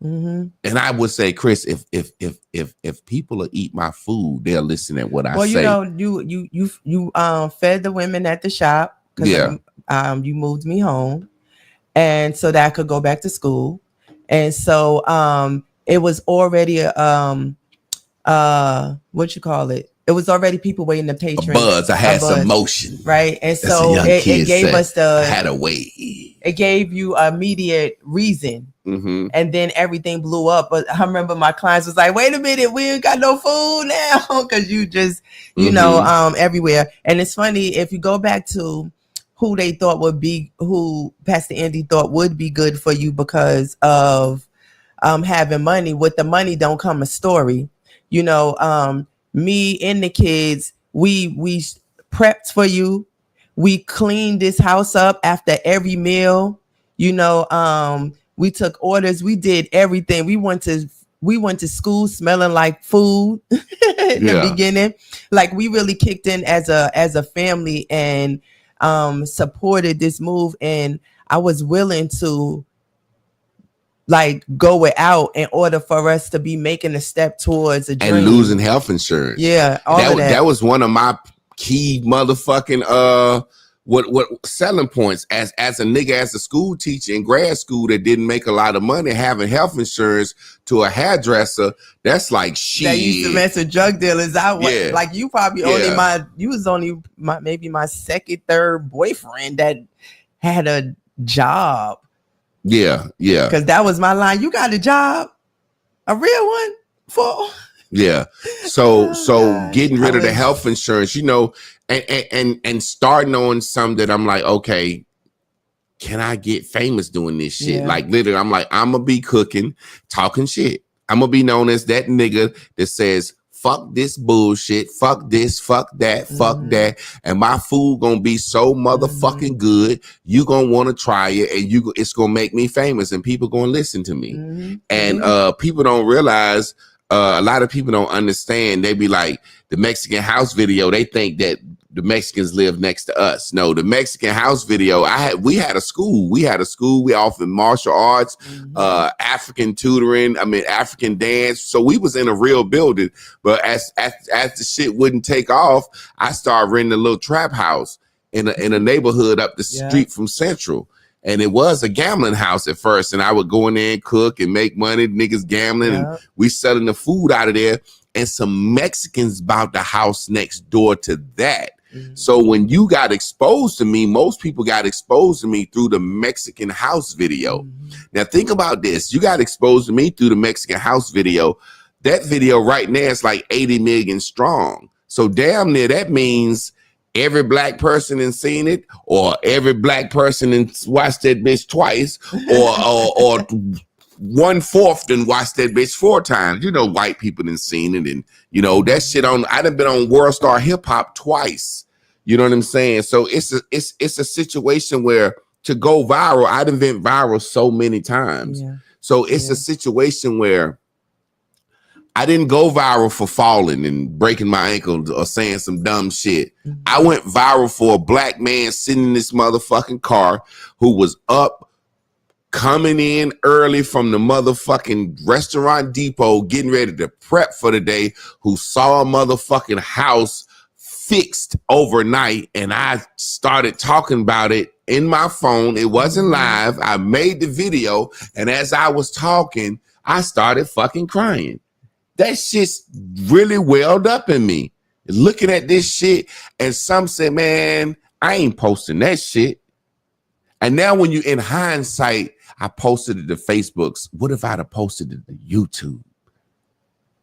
And I would say, Chris, if people will eat my food, they'll listen at what I say. Well, you fed the women at the shop. You moved me home, and so that I could go back to school. And so it was already what you call it? It was already people waiting to patron. A buzz. I had some motion. Right. And so it gave us I had a way. It gave you immediate reason. And then everything blew up. But I remember my clients was like, wait a minute, we ain't got no food now. Cause you just, everywhere. And it's funny, if you go back to who they thought who Pastor Andy thought would be good for you because of having money. With the money don't come a story. Me and the kids, we prepped for you. We cleaned this house up after every meal. We took orders. We did everything. We went to we went to school smelling like food in the beginning. Like we really kicked in as a family and supported this move, and I was willing to like go without in order for us to be making a step towards a dream. And losing health insurance. Yeah, that was one of my key motherfucking what selling points as a nigga, as a school teacher in grad school that didn't make a lot of money, having health insurance to a hairdresser, that's like shit. That used to mess with drug dealers. Like you probably only maybe my second, third boyfriend that had a job. Yeah. Because that was my line. You got a job, a real one for. Yeah. So getting rid of the health insurance, you know, and starting on some that I'm like, okay, can I get famous doing this shit? Like literally, I'm like, I'm gonna be cooking, talking shit. I'm gonna be known as that nigga that says, fuck this bullshit, fuck this, fuck that, fuck that. And my food gonna be so motherfucking good. You gonna want to try it, and it's gonna make me famous, and people gonna listen to me. And people don't realize, a lot of people don't understand. They be like, the Mexican house video, they think that the Mexicans live next to us. No, the Mexican house video, we had a school. We offered martial arts, African tutoring, African dance. So we was in a real building. But as the shit wouldn't take off, I started renting a little trap house in a neighborhood up the street from Central. And it was a gambling house at first. And I would go in there and cook and make money, niggas gambling. And we selling the food out of there. And some Mexicans bought the house next door to that. So when you got exposed to me, most people got exposed to me through the Mexican house video. Now think about this. You got exposed to me through the Mexican house video. That video right now is like 80 million strong. So damn near that means every black person has seen it, or every black person has watched that bitch twice, or 1/4 done watched that bitch 4 times. You know, white people done seen it, and you know that shit I done been on World Star Hip Hop twice. You know what I'm saying? So it's a situation where to go viral, I done been viral so many times. So it's a situation where I didn't go viral for falling and breaking my ankle or saying some dumb shit. I went viral for a black man sitting in this motherfucking car who was up, coming in early from the motherfucking restaurant depot, getting ready to prep for the day, who saw a motherfucking house fixed overnight. And I started talking about it in my phone. It wasn't live. I made the video. And as I was talking, I started fucking crying. That shit's really welled up in me. Looking at this shit, and some say, man, I ain't posting that shit. And now when you in hindsight, I posted it to Facebook's. What if I'd have posted it to YouTube?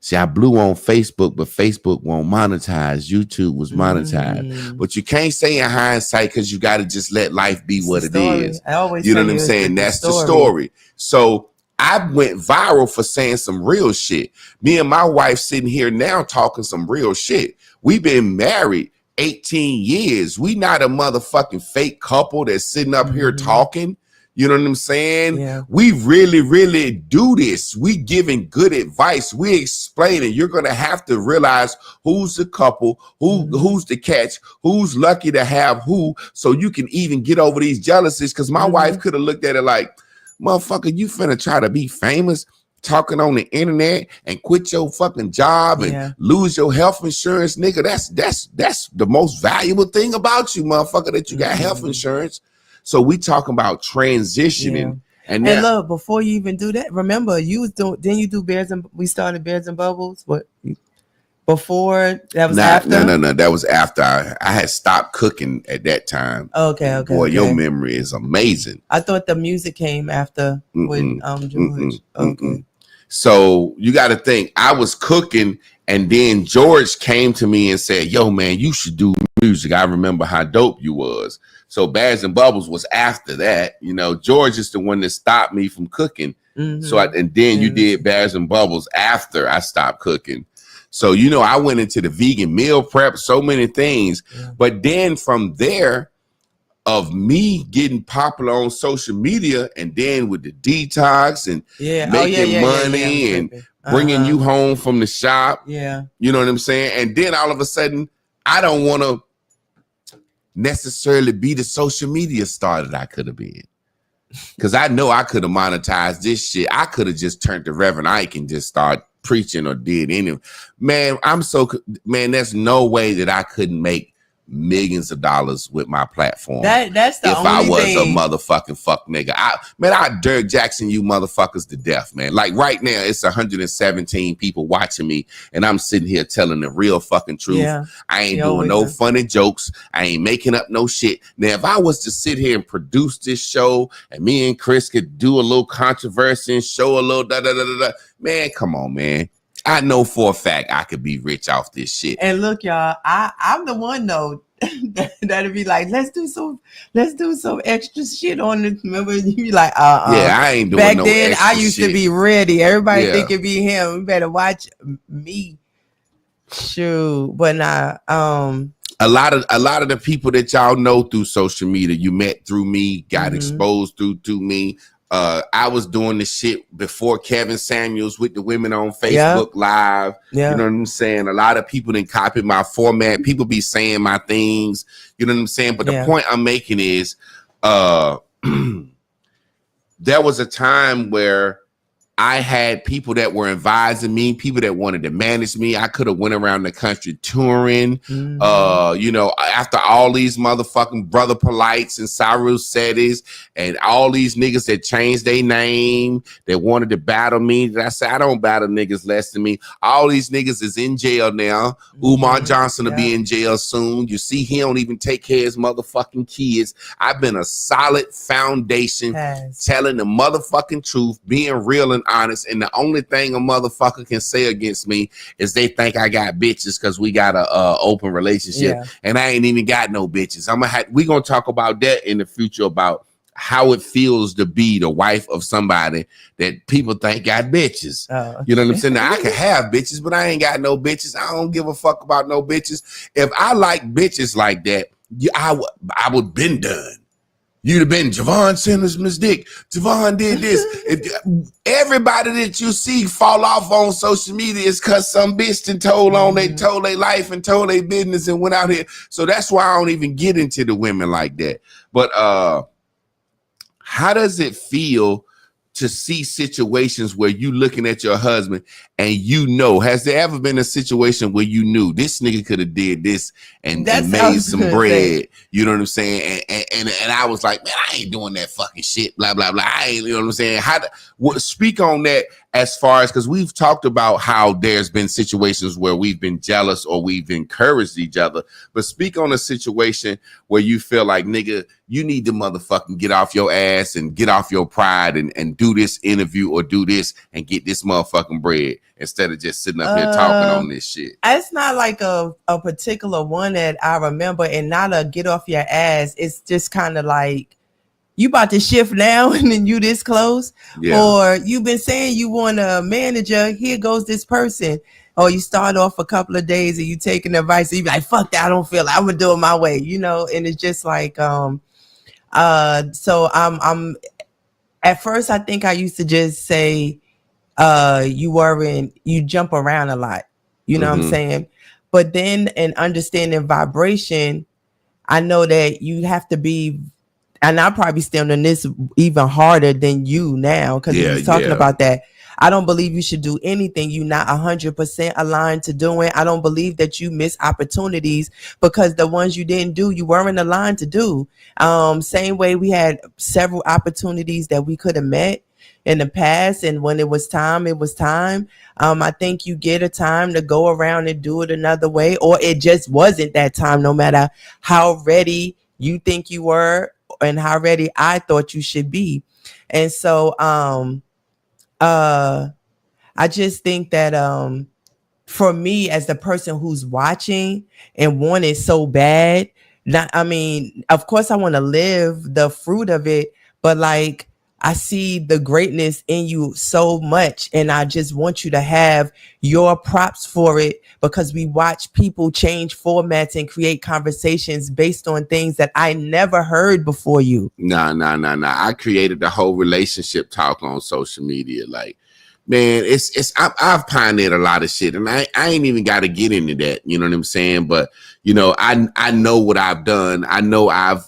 See, I blew on Facebook, but Facebook won't monetize. YouTube was monetized. But you can't say in hindsight, because you got to just let life be what it is. I always you know what I'm saying? That's the story. So I went viral for saying some real shit. Me and my wife sitting here now talking some real shit. We've been married 18 years. We not a motherfucking fake couple that's sitting up here talking. You know what I'm saying? Yeah. We really, really do this. We giving good advice. We explaining. You're gonna have to realize who's the couple, who's the catch, who's lucky to have who, so you can even get over these jealousies. Because my wife could have looked at it like, motherfucker, you finna try to be famous talking on the internet and quit your fucking job and lose your health insurance, nigga. That's the most valuable thing about you, motherfucker, that you got health insurance. So we talking about transitioning. And look, before you even do that, remember you was doing, didn't you do we started Bears and Bubbles? What? Before that was after? No. That was after I had stopped cooking at that time. Okay. Boy, your memory is amazing. I thought the music came after with George. Okay. So you got to think, I was cooking, and then George came to me and said, "Yo, man, you should do music. I remember how dope you was." So Bears and Bubbles was after that. You know, George is the one that stopped me from cooking. So and then you did Bears and Bubbles after I stopped cooking. So, you know, I went into the vegan meal prep, so many things. But then from there, of me getting popular on social media, and then with the detox and making money and bringing you home from the shop. Yeah. You know what I'm saying? And then all of a sudden, I don't want to necessarily be the social media star that I could have been. Because I know I could have monetized this shit. I could have just turned to Reverend Ike and just start preaching or did any. Man, there's no way that I couldn't make millions of dollars with my platform. That's the if only I was thing. a motherfucking fuck nigga. I Dirk Jackson you motherfuckers to death, man. Like right now, it's 117 people watching me, and I'm sitting here telling the real fucking truth. Yeah. I ain't doing no funny jokes. I ain't making up no shit. Now, if I was to sit here and produce this show, and me and Chris could do a little controversy and show a little da-da-da-da-da, man, come on, man. I know for a fact I could be rich off this shit. And look, y'all, I'm the one though that'll be like, let's do some extra shit on it. Remember, you be like, yeah, I ain't doing back no then. extra I used shit. to be ready. Everybody Yeah. think it be him. You better watch me. Shoot, but nah. A lot of the people that y'all know through social media, you met through me, got exposed through me. I was doing the shit before Kevin Samuels with the women on Facebook Live. Yeah. You know what I'm saying? A lot of people didn't copy my format. People be saying my things. You know what I'm saying? But the point I'm making is there was a time where I had people that were advising me, people that wanted to manage me. I could have went around the country touring. You know, after all these motherfucking Brother Polites and Cyrus Setties and all these niggas that changed their name, that wanted to battle me. I said, I don't battle niggas less than me. All these niggas is in jail now. Umar Johnson will be in jail soon. You see, he don't even take care of his motherfucking kids. I've been a solid foundation, telling the motherfucking truth, being real and honest, and the only thing a motherfucker can say against me is they think I got bitches because we got a open relationship, and I ain't even got no bitches. We gonna talk about that in the future, about how it feels to be the wife of somebody that people think got bitches. You know what I'm saying? Now, I can have bitches, but I ain't got no bitches. I don't give a fuck about no bitches. If I like bitches like that, I would been done. You'd have been Javon Sanders, Miss Dick. Javon did this. Everybody that you see fall off on social media is because some bitch done told their life and told their business and went out here. So that's why I don't even get into the women like that. But how does it feel to see situations where you looking at your husband and you know, has there ever been a situation where you knew this nigga could have did this and made some bread? You know what I'm saying? And I was like, man, I ain't doing that fucking shit. Blah, blah, blah. I ain't, you know what I'm saying? Speak on that as far as, because we've talked about how there's been situations where we've been jealous or we've encouraged each other, but speak on a situation where you feel like, nigga, you need to motherfucking get off your ass and get off your pride and do this interview or do this and get this motherfucking bread instead of just sitting up here talking on this shit. It's not like a particular one that I remember, and not a get off your ass. It's just kind of like, you about to shift now and then you this close, or you've been saying you want a manager, here goes this person. Or you start off a couple of days and you taking advice and you be like, fuck that, I don't feel like I'm gonna do it my way, you know. And it's just like so I'm at first, I think I used to just say you jump around a lot, you know what I'm saying? But then in understanding vibration, I know that you have to be, and I'll probably stand on this even harder than you now, because he was talking about that. I don't believe you should do anything you're not 100% aligned to doing. I don't believe that you miss opportunities because the ones you didn't do, you weren't aligned to do. Same way we had several opportunities that we could have met in the past, and when it was time, it was time. I think you get a time to go around and do it another way, or it just wasn't that time, no matter how ready you think you were and how ready I thought you should be. And so I just think that for me, as the person who's watching and want it so bad, of course I want to live the fruit of it, but like, I see the greatness in you so much, and I just want you to have your props for it, because we watch people change formats and create conversations based on things that I never heard before you. Nah. I created the whole relationship talk on social media. Like, Man, I've pioneered a lot of shit, and I ain't even got to get into that. You know what I'm saying? But you know, I know what I've done. I know I've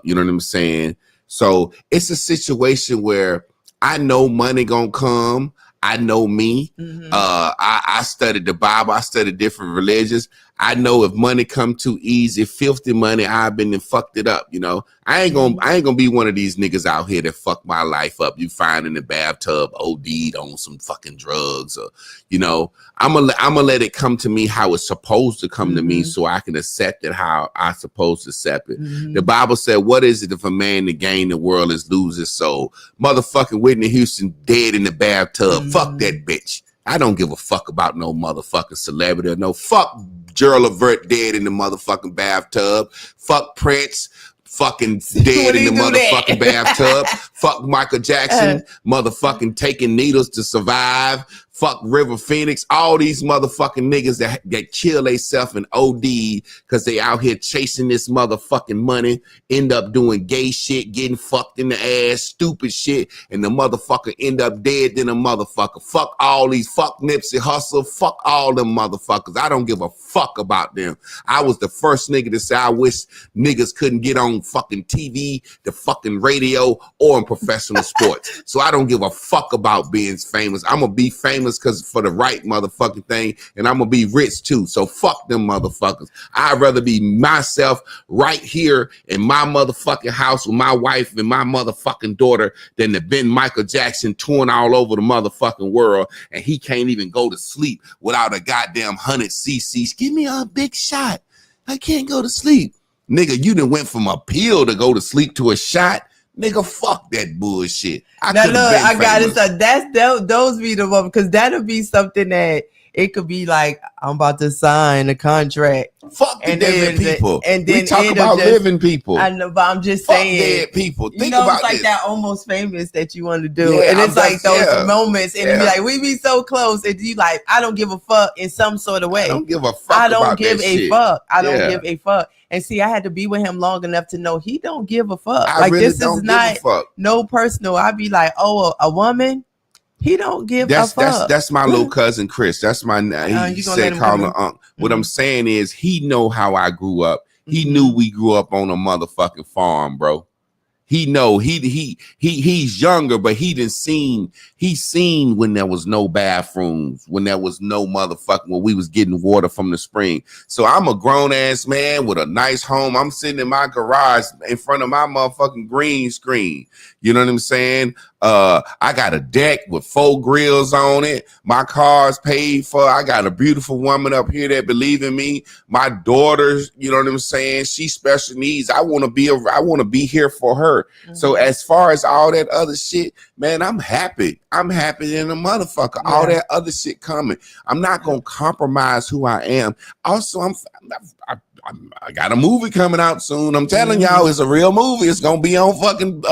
you know what I'm saying. So it's a situation where I know money gonna come. I know me. I studied the Bible. I studied different religions. I know if money come too easy, filthy money, I've been and fucked it up. You know, I ain't gonna be one of these niggas out here that fuck my life up. You find in the bathtub, OD'd on some fucking drugs, or you know, I'm gonna let it come to me how it's supposed to come to me, so I can accept it how I supposed to accept it. The Bible said, "What is it if a man to gain the world is lose his soul?" Motherfucking Whitney Houston dead in the bathtub. Fuck that bitch. I don't give a fuck about no motherfucking celebrity or no fuck Gerald Levert dead in the motherfucking bathtub. Fuck Prince fucking dead in the motherfucking bathtub. Fuck Michael Jackson motherfucking taking needles to survive. Fuck River Phoenix. All these motherfucking niggas that kill themselves and OD because they out here chasing this motherfucking money, end up doing gay shit, getting fucked in the ass, stupid shit, and the motherfucker end up dead than a motherfucker. Fuck all these, fuck Nipsey Hussle, fuck all them motherfuckers. I don't give a fuck about them. I was the first nigga to say I wish niggas couldn't get on fucking TV, the fucking radio, or in professional sports. So I don't give a fuck about being famous. I'm gonna be famous because for the right motherfucking thing, and I'm gonna be rich too. So fuck them motherfuckers. I'd rather be myself right here in my motherfucking house with my wife and my motherfucking daughter than to been Michael Jackson touring all over the motherfucking world, and he can't even go to sleep without a goddamn 100 cc's. Give me a big shot. I can't go to sleep. Nigga, you done went from a pill to go to sleep to a shot. Nigga, fuck that bullshit. I got it. So those be the one, because that'll be something that it could be like, I'm about to sign a contract. Fuck the dead people. And then we talk about living people. I know, but I'm just fuck saying, dead people. Think you know, about it's like this. that Almost Famous that you want to do, Yeah, and it's like those moments, and you be like, we be so close, and you like, I don't give a fuck in some sort of way. I don't give a fuck. I don't give a shit. fuck. I don't give a fuck. And see, I had to be with him long enough to know he don't give a fuck. I like really this don't is give not a fuck. No personal. I'd be like, oh, a woman. He don't give a fuck. That's my little cousin Chris. That's my he said call him Unc. What I'm saying is he know how I grew up. He knew we grew up on a motherfucking farm, bro. He know he's younger, but he's seen when there was no bathrooms, when there was no motherfucking, when we was getting water from the spring. So I'm a grown ass man with a nice home. I'm sitting in my garage in front of my motherfucking green screen. You know what I'm saying? I got a deck with 4 grills on it. My car's paid for. I got a beautiful woman up here that believe in me. My daughters, you know what I'm saying? She's special needs. I want to be here for her. So as far as all that other shit, man, I'm happy. I'm happy than a motherfucker. Yeah. All that other shit coming. I'm not gonna compromise who I am. Also, I got a movie coming out soon. I'm telling y'all, it's a real movie. It's gonna be on fucking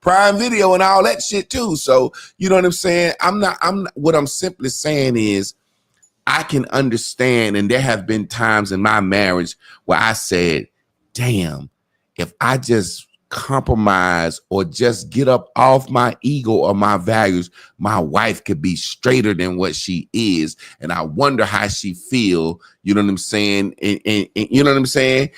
Prime Video and all that shit too. So you know what I'm saying? What I'm simply saying is I can understand, and there have been times in my marriage where I said, damn, if I just compromise or just get up off my ego or my values, my wife could be straighter than what she is, and I wonder how she feel. You know what I'm saying? And you know what I'm saying?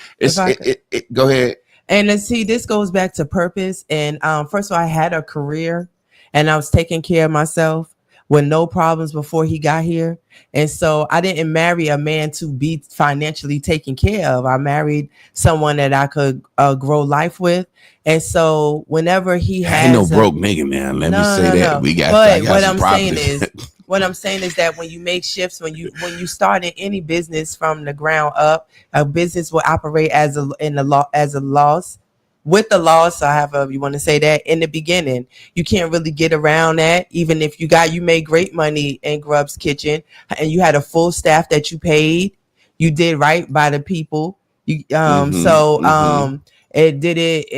Go ahead. And see, this goes back to purpose. And first of all, I had a career, and I was taking care of myself with no problems before he got here. And so I didn't marry a man to be financially taken care of. I married someone that I could grow life with. And so whenever he has, ain't no broke nigga, man. Let me say that. We got. But what I'm saying is that when you make shifts, when you start in any business from the ground up, a business will operate as a loss. With the loss, or however you want to say that, in the beginning, you can't really get around that. Even if you made great money in Grub's Kitchen, and you had a full staff that you paid, you did right by the people. It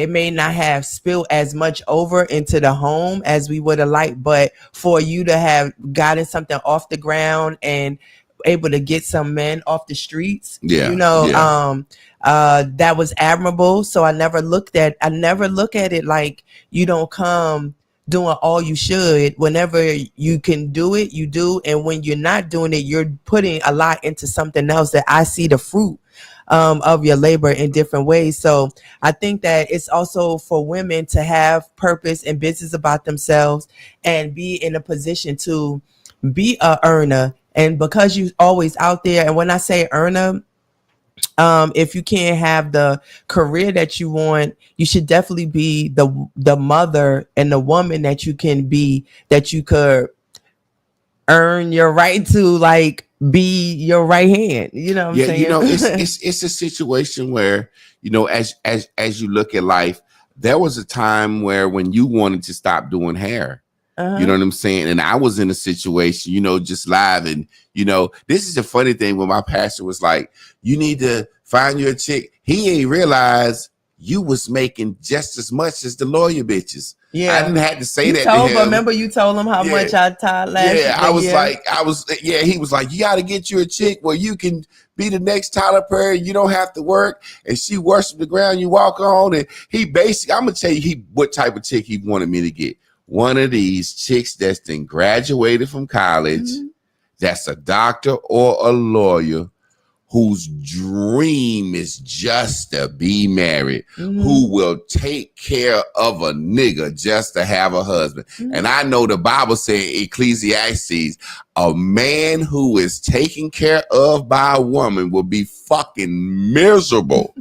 may not have spilled as much over into the home as we would have liked, but for you to have gotten something off the ground and able to get some men off the streets, that was admirable. So I never look at it like you don't come doing all you should. Whenever you can do it, you do. And when you're not doing it, you're putting a lot into something else that I see the fruit of your labor in different ways. So I think that it's also for women to have purpose and business about themselves and be in a position to be a earner. And because you always out there, and when I say earner, if you can't have the career that you want, you should definitely be the mother and the woman that you can be, that you could earn your right to like be your right hand. You know what I'm saying? You know, it's a situation where, you know, as you look at life, there was a time where when you wanted to stop doing hair. You know what I'm saying? And I was in a situation, you know, just live. And, you know, this is a funny thing when my pastor was like, you need to find you a chick. He ain't realized you was making just as much as the lawyer bitches. Yeah. I didn't have to say that to him. Remember you told him how much I taught last year? Yeah, he was like, you got to get you a chick where you can be the next Tyler Perry. You don't have to work. And she worship the ground you walk on. And he basically, I'm going to tell you what type of chick he wanted me to get. One of these chicks that's then graduated from college, that's a doctor or a lawyer, whose dream is just to be married, who will take care of a nigga just to have a husband. And I know the Bible said, Ecclesiastes, a man who is taken care of by a woman will be fucking miserable.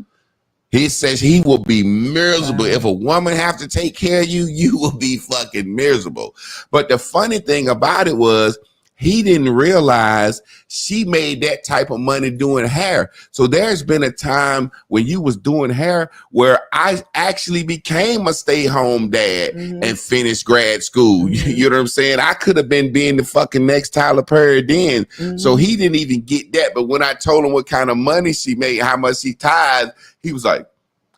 He says he will be miserable. If a woman have to take care of you, you will be fucking miserable. But the funny thing about it was, he didn't realize she made that type of money doing hair. So there's been a time when you was doing hair where I actually became a stay-home dad and finished grad school. You know what I'm saying? I could have been being the fucking next Tyler Perry then. So he didn't even get that. But when I told him what kind of money she made, how much he tithed, he was like,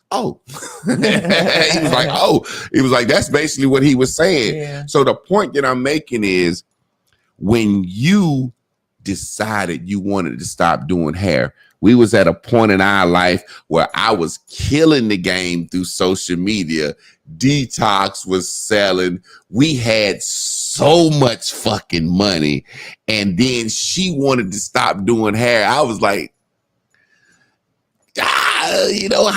oh. He was like, oh. He was like, that's basically what he was saying. Yeah. So the point that I'm making is, when you decided you wanted to stop doing hair, we was at a point in our life where I was killing the game through social media. Detox was selling. We had so much fucking money. And then she wanted to stop doing hair. I was like, you know,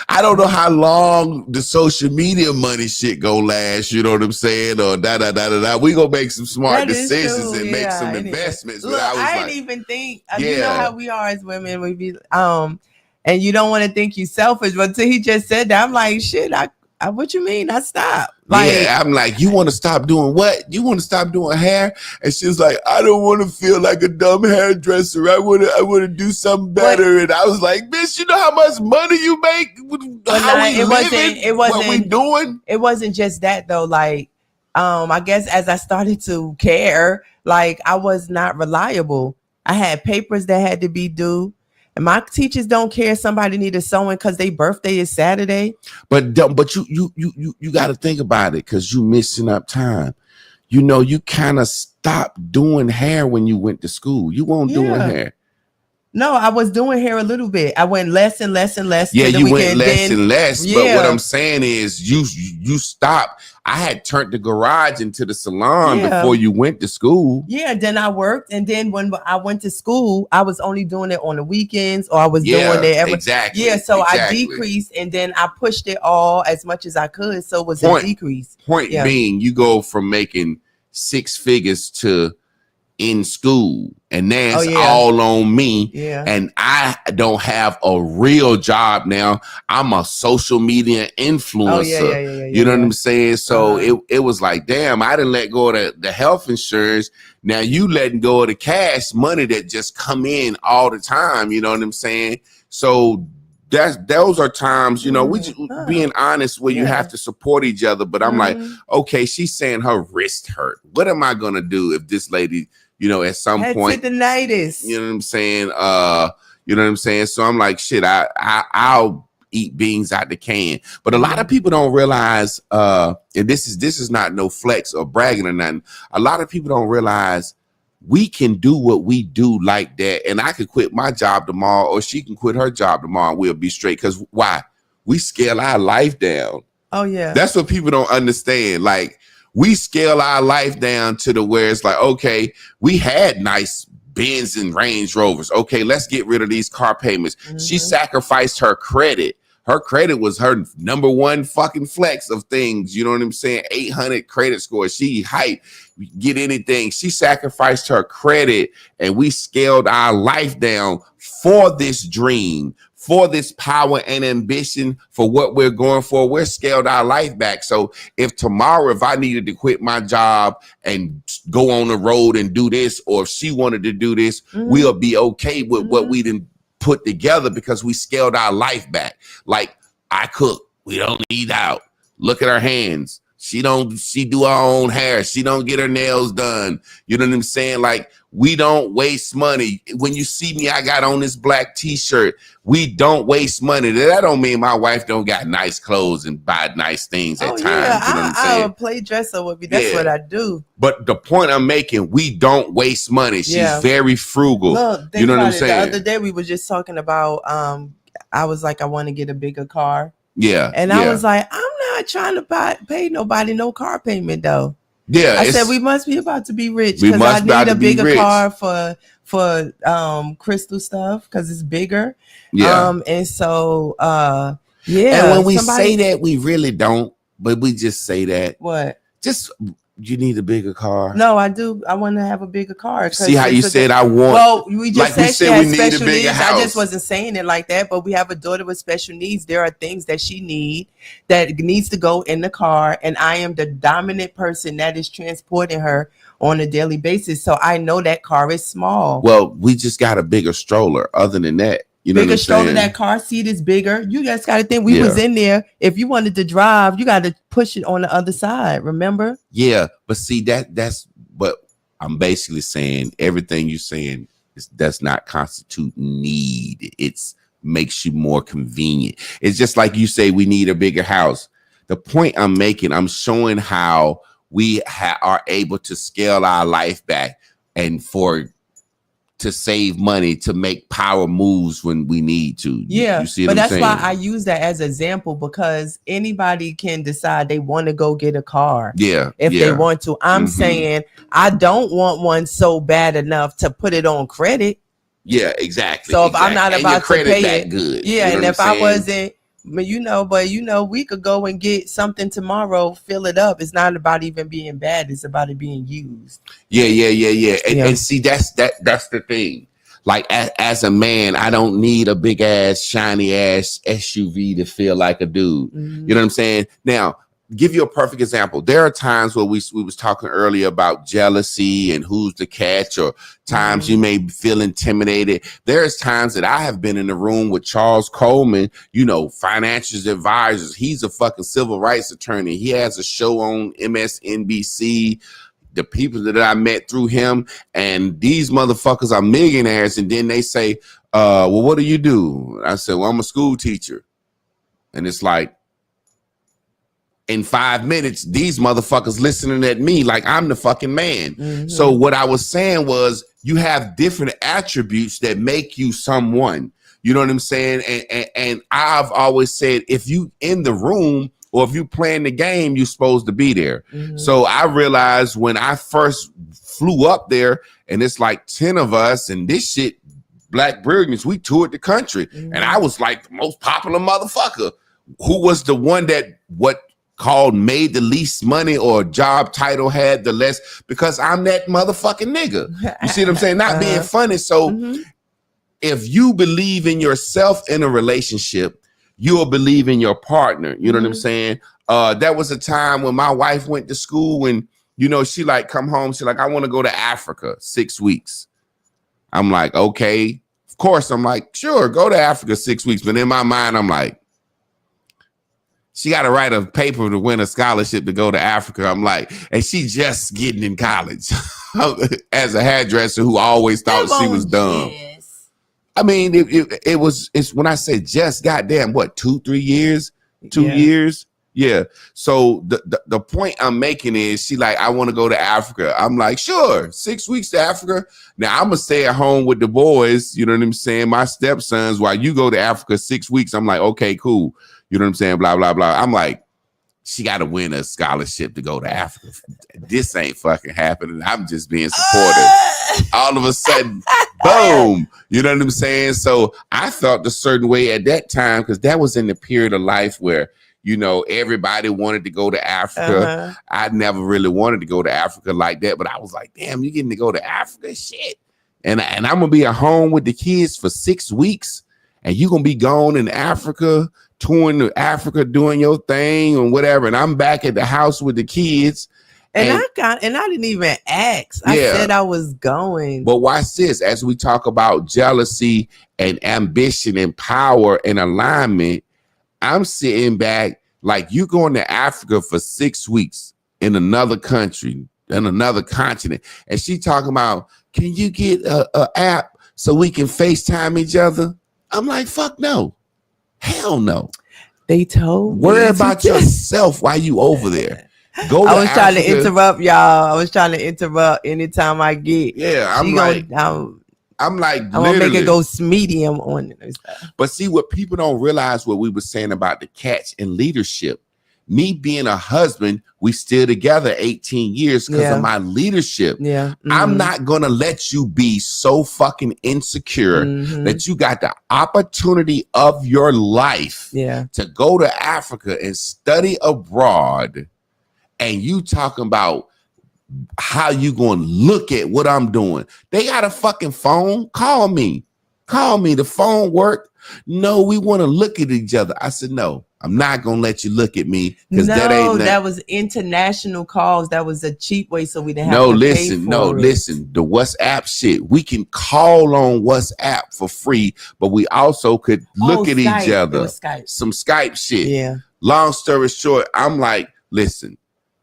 I don't know how long the social media money shit gonna last, you know what I'm saying? Or we gonna make some smart decisions and make some investments. Look, I didn't even think, you know how we are as women, we be, and you don't want to think you selfish, but until he just said that, I'm like, shit, I what you mean? I stopped. Like, I'm like, you want to stop doing what? You want to stop doing hair? And she was like, I don't want to feel like a dumb hairdresser. I want to do something better. And I was like, bitch, you know how much money you make? What we doing? It wasn't just that though. Like, I guess as I started to care, like I was not reliable. I had papers that had to be due. And my teachers don't care. Somebody need a sewing because their birthday is Saturday. But you got to think about it, because you missing up time. You know, you kind of stopped doing hair when you went to school. You weren't doing hair. No, I was doing hair a little bit. I went less and less and less. Yeah, you went less and less. Yeah. But what I'm saying is you stopped. I had turned the garage into the salon before you went to school. Yeah, then I worked. And then when I went to school, I was only doing it on the weekends, or I was doing it exactly. Yeah, so I decreased, and then I pushed it all as much as I could. So it was a decrease. Point being, you go from making 6 figures to in school, and that's all on me. And I don't have a real job now. I'm a social media influencer. You know what I'm saying? So it was like, damn, I didn't let go of the health insurance. Now you letting go of the cash money that just come in all the time. You know what I'm saying? So those are times, you know, we just being honest, where you have to support each other. But I'm like, okay, she's saying her wrist hurt. What am I gonna do if this lady, you know, at some point, tendinitis. You know what I'm saying? You know what I'm saying? So I'm like, shit, I'll eat beans out the can. But a lot of people don't realize, and this is not no flex or bragging or nothing. A lot of people don't realize we can do what we do like that. And I could quit my job tomorrow, or she can quit her job tomorrow, and we'll be straight. Because why? We scale our life down. Oh, yeah. That's what people don't understand. Like, we scale our life down to the where it's like, okay, we had nice Benz and Range Rovers. Okay, let's get rid of these car payments. She sacrificed her credit. Her credit was her number one fucking flex of things. You know what I'm saying? 800 credit score. She hype, get anything. She sacrificed her credit, and we scaled our life down for this dream, for this power and ambition, for what we're going for. We're scaled our life back. So if tomorrow, if I needed to quit my job and go on the road and do this, or if she wanted to do this, we'll be okay with what we didn't put together because we scaled our life back. Like, I cook, we don't eat out. Look at her hands. She do her own hair. She don't get her nails done. You know what I'm saying? Like, we don't waste money. When you see me, I got on this black t-shirt. We don't waste money. That don't mean my wife don't got nice clothes and buy nice things at times. Yeah. You know what I'm saying? I would play dress up with me. That's what I do. But the point I'm making, we don't waste money. She's very frugal. Look, you know what I'm saying? The other day we were just talking about, I was like, I want to get a bigger car. Yeah. And I was like, I'm not trying to pay nobody no car payment though. Yeah. I said we must be about to be rich We because must I need a bigger rich. car for crystal stuff because it's bigger. Yeah. And so And when we say that, we really don't, but we just say that. What? Just, you need a bigger car. No, I do. I want to have a bigger car. See how you said I want. Well, we just like said we need a special bigger needs. house. I just wasn't saying it like that, but we have a daughter with special needs. There are things that she needs to go in the car, and I am the dominant person that is transporting her on a daily basis. So I know that car is small. Well, we just got a bigger stroller. Other than that, you know, bigger stroller, that car seat is bigger. You guys got to think we was in there. If you wanted to drive, you got to push it on the other side. Remember? Yeah, but see that's. But I'm basically saying everything you're saying does not constitute need. It's makes you more convenient. It's just like you say we need a bigger house. The point I'm making, I'm showing how we are able to scale our life back and to save money, to make power moves when we need to. Yeah, you see but what I'm saying? That's why I use that as an example, because anybody can decide they want to go get a car. Yeah, if they want to. I'm saying I don't want one so bad enough to put it on credit. Yeah, exactly. So if I'm not about to pay it, good. Yeah, you know and if I wasn't, but we could go and get something tomorrow, fill it up. It's not about even being bad. It's about it being used. Yeah. And see, that's the thing. Like as a man, I don't need a big ass, shiny ass SUV to feel like a dude. You know what I'm saying? Now, give you a perfect example. There are times where we was talking earlier about jealousy and who's the catch, or times you may feel intimidated. There's times that I have been in the room with Charles Coleman, financial advisors. He's a fucking civil rights attorney. He has a show on MSNBC. The people that I met through him, and these motherfuckers are millionaires. And then they say, well, what do you do? I said, well, I'm a school teacher. And it's like, in 5 minutes, these motherfuckers listening at me like I'm the fucking man. So what I was saying was, you have different attributes that make you someone. You know what I'm saying? And I've always said, if you in the room or if you playing the game, you're supposed to be there. So I realized when I first flew up there, and it's like 10 of us, and this shit, Black Brilliance, we toured the country. And I was like the most popular motherfucker. Who was the one that called made the least money, or job title had the less, because I'm that motherfucking nigga. You see what I'm saying? Not being funny. So if you believe in yourself in a relationship, you'll believe in your partner. You know what I'm saying? There was a time when my wife went to school, and she like come home. She like, I want to go to Africa 6 weeks. I'm like, okay, of course. I'm like, sure, go to Africa 6 weeks. But in my mind, I'm like, she got to write a paper to win a scholarship to go to Africa. I'm like, and she just getting in college as a hairdresser who always thought she was dumb. I mean, it's when I say just, goddamn, what, 2-3 years, 2 years. Yeah. So the point I'm making is, she like, I want to go to Africa. I'm like, sure, 6 weeks to Africa. Now I'm gonna stay at home with the boys. You know what I'm saying? My stepsons, while you go to Africa 6 weeks. I'm like, okay, cool. You know what I'm saying? Blah, blah, blah. I'm like, she got to win a scholarship to go to Africa. This ain't fucking happening. I'm just being supportive. All of a sudden, boom. You know what I'm saying? So I felt a certain way at that time because that was in the period of life where, you know, everybody wanted to go to Africa. I never really wanted to go to Africa like that, but I was like, damn, you getting to go to Africa? Shit. And I'm going to be at home with the kids for 6 weeks, and you're going to be gone in Africa, touring to Africa, doing your thing and whatever. And I'm back at the house with the kids. And I didn't even ask. I said I was going. But watch this. As we talk about jealousy and ambition and power and alignment, I'm sitting back like you going to Africa for 6 weeks in another country, in another continent. And she talking about, can you get a app so we can FaceTime each other? I'm like, fuck no. Hell no. They told me. Worry about yourself while you over there. Go. I was trying to interrupt y'all. I was trying to interrupt anytime I get. Yeah, I'm like, I'm gonna make it go medium on it. But see, what people don't realize, what we were saying about the catch and leadership. Me being a husband, we still together 18 years because of my leadership. Yeah, I'm not gonna let you be so fucking insecure that you got the opportunity of your life to go to Africa and study abroad. And you talking about how you going to look at what I'm doing. They got a fucking phone. Call me. The phone work. No, we want to look at each other. I said, no, I'm not going to let you look at me. No, that was international calls. That was a cheap way so we didn't have to pay for it. Listen. The WhatsApp shit. We can call on WhatsApp for free, but we also could look at Skype. each other. Some Skype shit. Yeah. Long story short, I'm like, listen,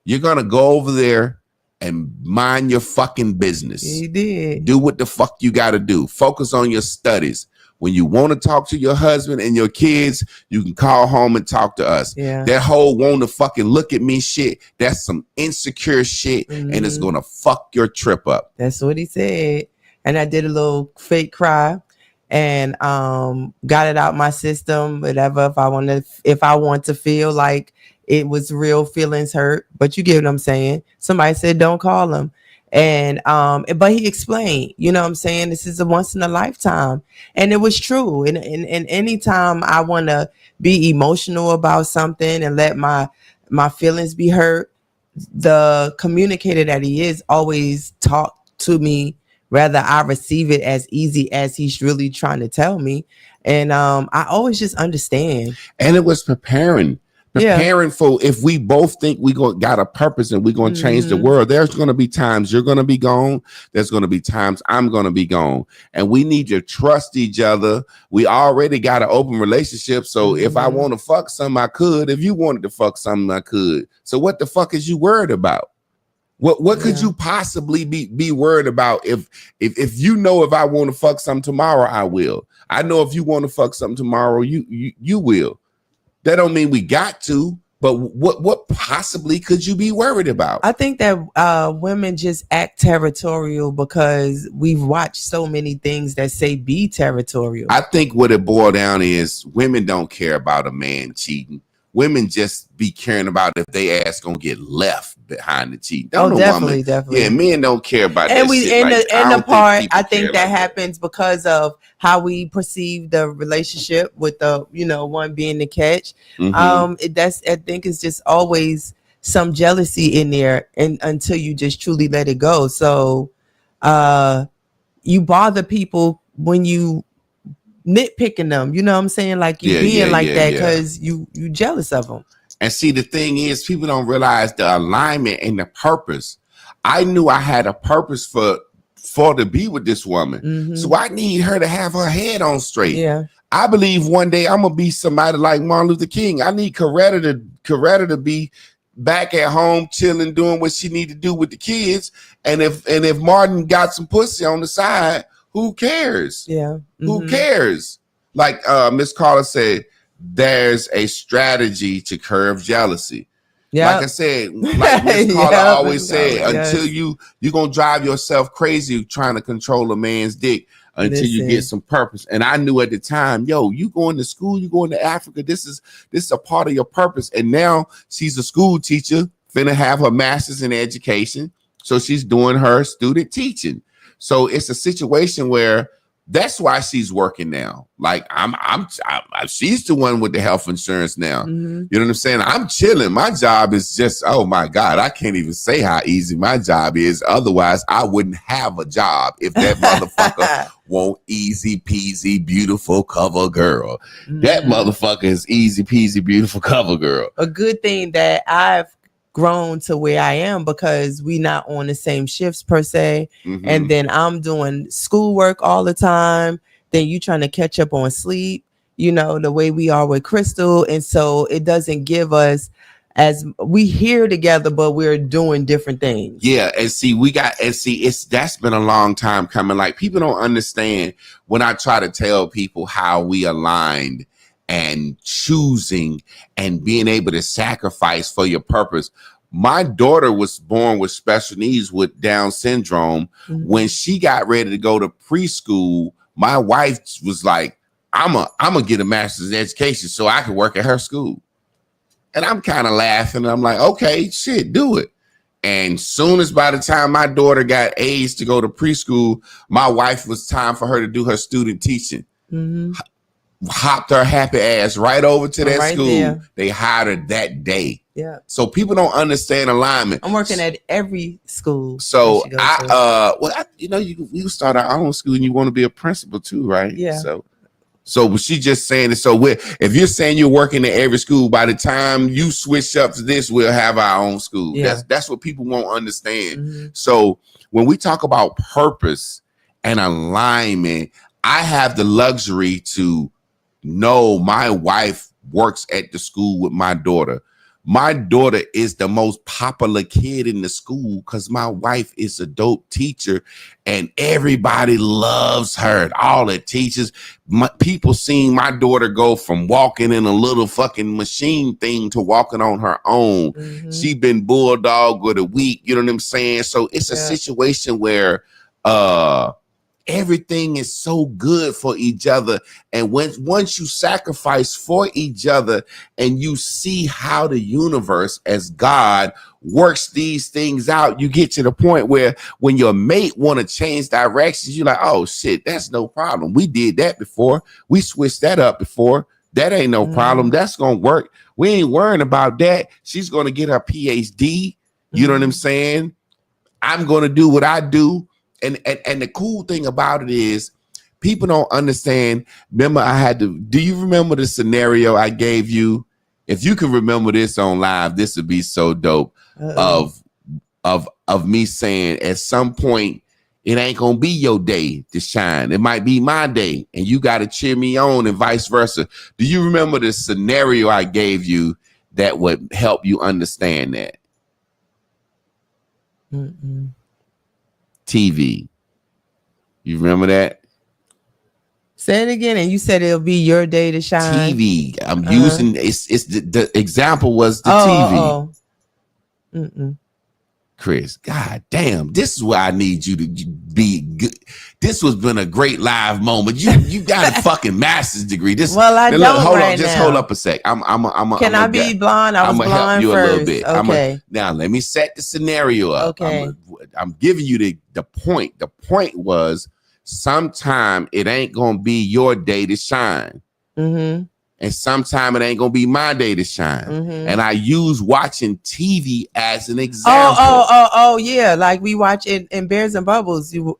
you're going to go over there and mind your fucking business. You did. Do what the fuck you got to do. Focus on your studies. When you want to talk to your husband and your kids, you can call home and talk to us. Yeah. That whole want to fucking look at me shit, that's some insecure shit, and it's going to fuck your trip up. That's what he said. And I did a little fake cry and got it out my system, whatever, if I want to feel like it was real feelings hurt, but you get what I'm saying. Somebody said, don't call him. And, but he explained, you know what I'm saying? This is a once in a lifetime. And it was true. And anytime I want to be emotional about something and let my feelings be hurt, the communicator that he is always talk to me, rather I receive it as easy as he's really trying to tell me. And, I always just understand. And it was preparing for if we both think we got a purpose and we're going to change the world. There's going to be times you're going to be gone. There's going to be times I'm going to be gone. And we need to trust each other. We already got an open relationship. So if I want to fuck something, I could. If you wanted to fuck something, I could. So what the fuck is you worried about? What could you possibly be worried about if you know if I want to fuck something tomorrow, I will. I know if you want to fuck something tomorrow, you will. That don't mean we got to, but what possibly could you be worried about? I think that women just act territorial because we've watched so many things that say be territorial. I think what it boiled down is women don't care about a man cheating. Women just be caring about if they ass gonna get left behind the cheating. Definitely. Yeah, men don't care about and that we shit. I think that happens because of how we perceive the relationship with the one being the catch. I think it's just always some jealousy in there, and until you just truly let it go. So you bother people when you nitpicking them, you know what I'm saying? Like you being that because you jealous of them. And see, the thing is, people don't realize the alignment and the purpose. I knew I had a purpose for to be with this woman. So I need her to have her head on straight. Yeah. I believe one day I'm gonna be somebody like Martin Luther King. I need Coretta to be back at home chilling, doing what she need to do with the kids. And if Martin got some pussy on the side, who cares? Yeah. Who cares? Like Miss Carla said, there's a strategy to curb jealousy. Yeah. Like I said, like Miss Carla always said, until you're gonna drive yourself crazy trying to control a man's dick until you get some purpose. And I knew at the time, yo, you going to school, you going to Africa. This is a part of your purpose. And now she's a school teacher, finna have her master's in education. So she's doing her student teaching. So it's a situation where that's why she's working now. Like she's the one with the health insurance now. You know what I'm saying? I'm chilling. My job is just, oh my God, I can't even say how easy my job is. Otherwise, I wouldn't have a job if that motherfucker won't easy peasy beautiful cover girl. That motherfucker is easy peasy beautiful cover girl. A good thing that I've grown to where I am because we not on the same shifts per se. And then I'm doing schoolwork all the time. Then you trying to catch up on sleep, you know, the way we are with Crystal. And so it doesn't give us as we here together, but we're doing different things. Yeah. And see, that's been a long time coming. Like people don't understand when I try to tell people how we aligned and choosing and being able to sacrifice for your purpose. My daughter was born with special needs with Down syndrome. When she got ready to go to preschool, my wife was like, I'm gonna get a master's in education so I can work at her school. And I'm kind of laughing. I'm like, okay, shit, do it. And soon as by the time my daughter got age to go to preschool, my wife was time for her to do her student teaching. Hopped her happy ass right over to that school. There. They hired her that day. Yeah. So people don't understand alignment. I'm working at every school. So you start our own school and you want to be a principal too, right? Yeah. So she just saying it. So if you're saying you're working at every school, by the time you switch up to this, we'll have our own school. Yeah. That's what people won't understand. So when we talk about purpose and alignment, I have the luxury to know my wife works at the school with my daughter. My daughter is the most popular kid in the school because my wife is a dope teacher and everybody loves her. All the teachers, people seeing my daughter go from walking in a little fucking machine thing to walking on her own. She been bulldog with a week, you know what I'm saying? So it's a situation where everything is so good for each other. And once you sacrifice for each other and you see how the universe as God works these things out, you get to the point where when your mate want to change directions, you're like, oh shit, that's no problem. We did that before. We switched that up before. That ain't no problem. That's going to work. We ain't worrying about that. She's going to get her PhD. You know what I'm saying? I'm going to do what I do. And the cool thing about it is people don't understand. Remember, do you remember the scenario I gave you? If you can remember this on live, this would be so dope. Of me saying at some point, it ain't going to be your day to shine. It might be my day and you got to cheer me on and vice versa. Do you remember the scenario I gave you that would help you understand that? TV. You remember that? Say it again. And you said it'll be your day to shine. TV. I'm using it's the example was the TV. Chris, god damn, this is where I need you to be good. This was been a great live moment. You got a fucking master's degree. Hold up a sec. Can I be blonde? I was blonde help you first. A little bit. Okay. Now let me set the scenario up. Okay. I'm giving you the point. The point was sometime it ain't gonna be your day to shine. And sometime it ain't gonna be my day to shine. And I use watching TV as an example. Oh, yeah. Like we watch it in Bears and Bubbles. You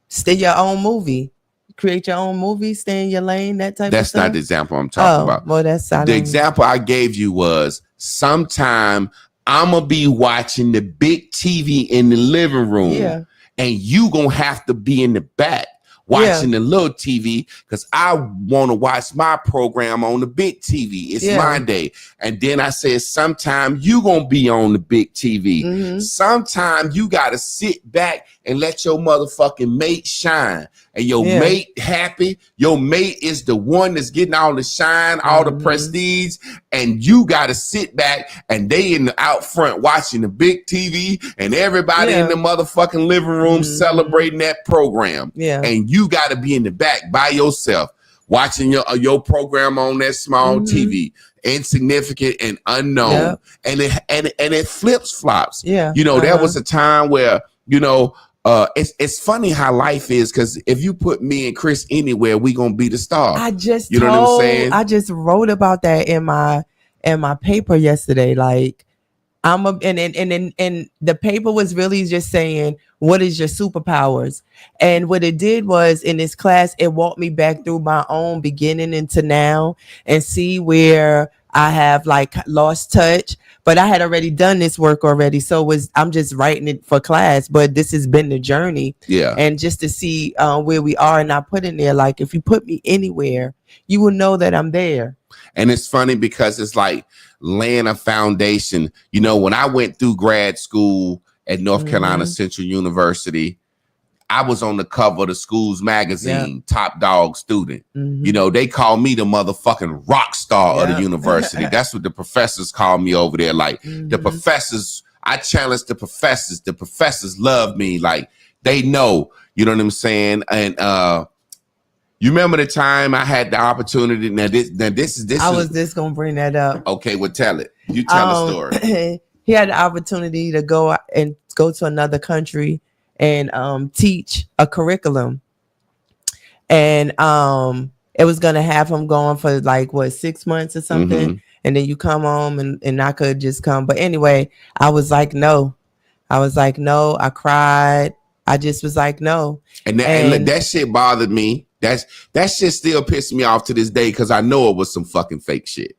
stay your own movie. Create your own movie, stay in your lane, that type of stuff. That's not the example I'm talking about. Well, that's the example I gave you was sometime I'm gonna be watching the big TV in the living room, and you gonna have to be in the back watching the little TV because I want to watch my program on the big TV. It's my day. And then I said, sometime you gonna be on the big TV. Sometime you gotta sit back and let your motherfucking mate shine. and your mate happy, your mate is the one that's getting all the shine, all the prestige, and you got to sit back and they in the out front watching the big TV and everybody in the motherfucking living room celebrating that program. Yeah. And you got to be in the back by yourself watching your program on that small TV, insignificant and unknown. And it flips flops. Yeah. You know, there was a time where, you know, it's funny how life is, because if you put me and Chris anywhere, we gonna be the star. I just wrote about that in my paper yesterday. Like, and the paper was really just saying, what is your superpowers? And what it did was, in this class, it walked me back through my own beginning into now and see where I have like lost touch. But I had already done this work already. So I'm just writing it for class, but this has been the journey. Yeah. And just to see where we are, and I put in there, like, if you put me anywhere, you will know that I'm there. And it's funny because it's like laying a foundation. You know, when I went through grad school at North Carolina Central University, I was on the cover of the school's magazine, Top Dog Student. You know, they call me the motherfucking rock star of the university. That's what the professors call me over there. Like, the professors, I challenge the professors. The professors love me. Like, they know, you know what I'm saying? And you remember the time I had the opportunity? Now this I was just gonna bring that up. Okay, well, tell it. You tell the story. He had the opportunity to go to another country and teach a curriculum, and it was gonna have him going for like 6 months or something, and then you come home and I could just come. But anyway, I was like, no. I cried. I just was like, no. And that shit bothered me. That shit still pissed me off to this day, because I know it was some fucking fake shit.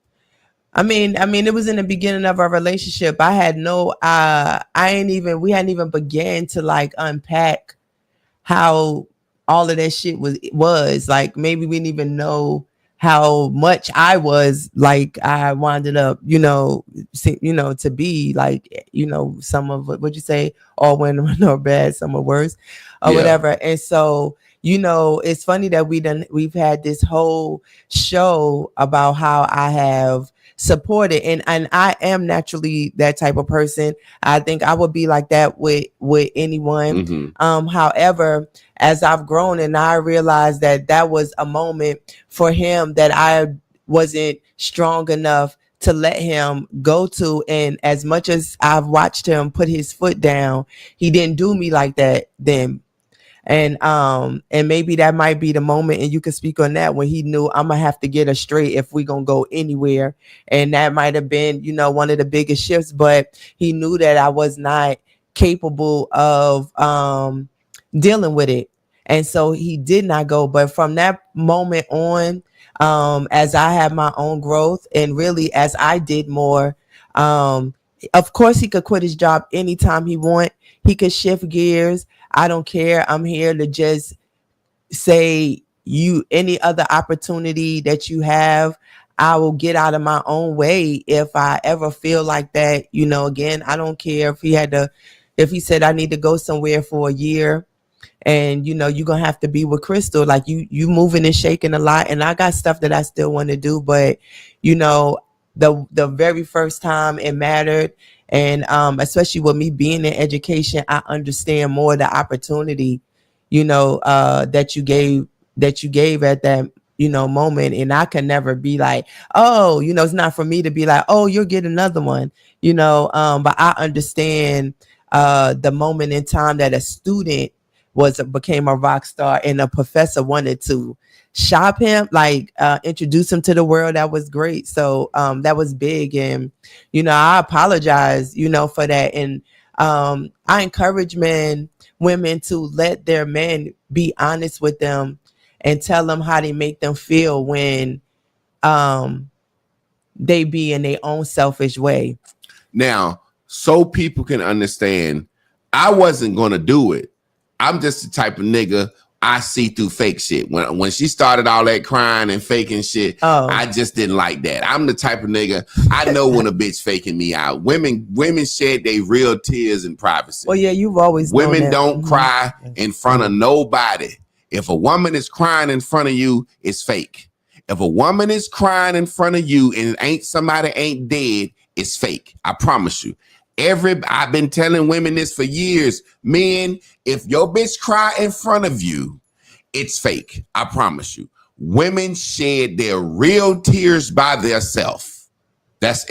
I mean, it was in the beginning of our relationship. We hadn't even began to like unpack how all of that shit was. Like, maybe we didn't even know how much I was like, I wound up, to be like, some of what you say, all women are bad, some are worse, or whatever. And so, it's funny that we've had this whole show about how I have supported, and I am naturally that type of person. I think I would be like that with anyone. However, as I've grown and I realized that was a moment for him that I wasn't strong enough to let him go to. And as much as I've watched him put his foot down, he didn't do me like that then. And maybe that might be the moment, and you can speak on that, when he knew I'm gonna have to get her straight if we gonna go anywhere. And that might have been, one of the biggest shifts, but he knew that I was not capable of dealing with it. And so he did not go. But from that moment on, as I had my own growth, and really as I did more, of course he could quit his job anytime he want. He could shift gears. I don't care. I'm here to just say, any other opportunity that you have, I will get out of my own way if I ever feel like that. Again, I don't care if he said I need to go somewhere for a year, and you're gonna have to be with Crystal. Like, you moving and shaking a lot, and I got stuff that I still want to do, but the very first time it mattered. And especially with me being in education, I understand more the opportunity, that you gave at that, moment. And I can never be like, oh, it's not for me to be like, oh, you'll get another one, but I understand the moment in time that a student became a rock star, and a professor wanted to shop him, like introduce him to the world. That was great. So that was big. And I apologize for that. And I encourage women to let their men be honest with them and tell them how they make them feel when they be in their own selfish way. Now, so people can understand, I wasn't gonna do it. I'm just the type of nigga, I see through fake shit. When she started all that crying and faking shit, I just didn't like that. I'm the type of nigga, I know when a bitch faking me out. Women shed their real tears in privacy. Well, yeah, you've always women don't cry in front of nobody If a woman is crying in front of you, it's fake. If a woman is crying in front of you and somebody ain't dead, it's fake. I promise you. I've been telling women this for years. Men, if your bitch cry in front of you, it's fake. I promise you. Women shed their real tears by themselves. That's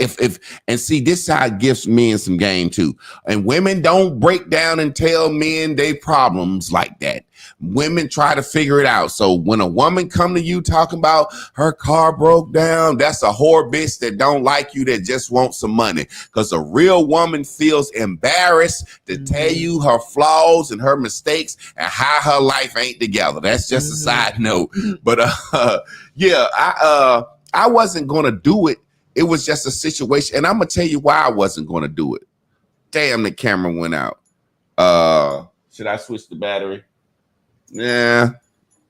and see, this side gives men some game too. And women don't break down and tell men their problems like that. Women try to figure it out. So when a woman come to you talking about her car broke down, that's a whore bitch that don't like you, that just wants some money. Because a real woman feels embarrassed to tell you her flaws and her mistakes and how her life ain't together. That's just a side note. But yeah, I wasn't gonna do it. It was just a situation. And I'm going to tell you why I wasn't going to do it. Damn, the camera went out. Should I switch the battery? Yeah,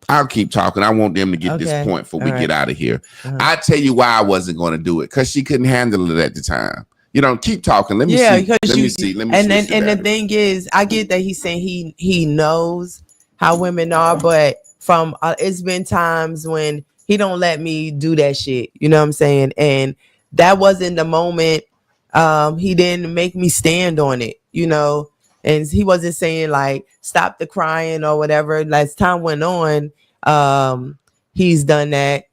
I'll keep talking. I want them to get this point before we get out of here. I tell you why I wasn't going to do it. Because she couldn't handle it at the time. You know, keep talking. Let me see. Let me see. And the thing is, I get that he's saying he knows how women are, but from it's been times when he don't let me do that shit. You know what I'm saying? And that wasn't the moment. He didn't make me stand on it, you know, and he wasn't saying like stop the crying or whatever. As time went on, he's done that,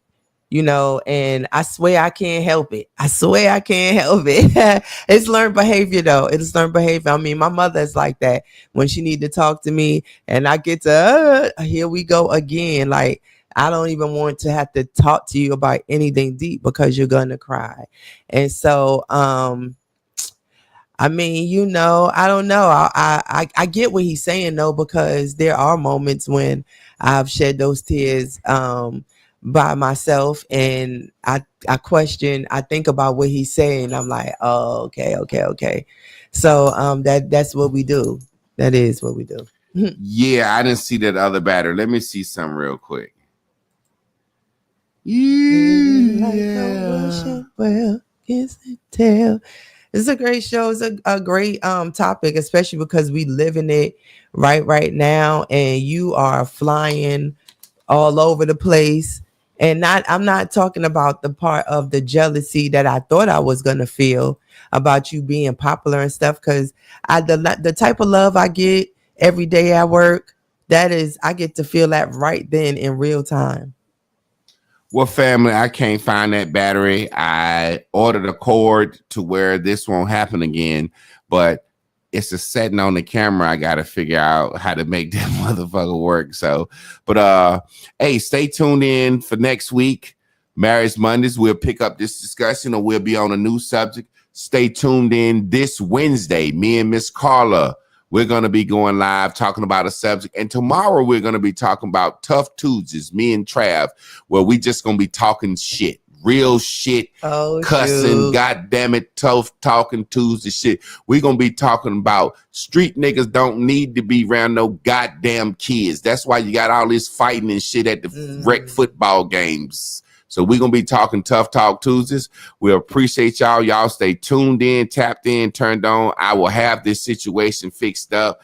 you know, and I swear I can't help it. I swear I can't help it. It's learned behavior though. It's learned behavior. I mean, my mother's like that when she need to talk to me and I get to, here we go again. Like, I don't even want to have to talk to you about anything deep because you're going to cry. And so, I mean, you know, I don't know. I get what he's saying though, because there are moments when I've shed those tears, by myself and I question, I think about what he's saying. I'm like, oh, okay. So, that's what we do. That is what we do. Yeah. I didn't see that other battery. Let me see some real quick. Yeah. Well, kiss and tell. It's a great show. It's a great topic, especially because we live in it right now, and you are flying all over the place. And I'm not talking about the part of the jealousy that I thought I was gonna feel about you being popular and stuff, because the type of love I get every day at work, that is, I get to feel that right then in real time. Well, family, I can't find that battery. I ordered a cord to where this won't happen again, but it's a setting on the camera. I got to figure out how to make that motherfucker work. So, but hey, stay tuned in for next week. Marriage Mondays. We'll pick up this discussion or we'll be on a new subject. Stay tuned in this Wednesday. Me and Miss Carla, we're going to be going live talking about a subject. And tomorrow we're going to be talking about Tough Tuesdays, me and Trav, where we just going to be talking shit, real shit, cussing, goddamn it, tough talking Tuesday shit. We're going to be talking about street niggas don't need to be around no goddamn kids. That's why you got all this fighting and shit at the rec football games. So we're going to be talking Tough Talk Tuesdays. We appreciate y'all. Y'all stay tuned in, tapped in, turned on. I will have this situation fixed up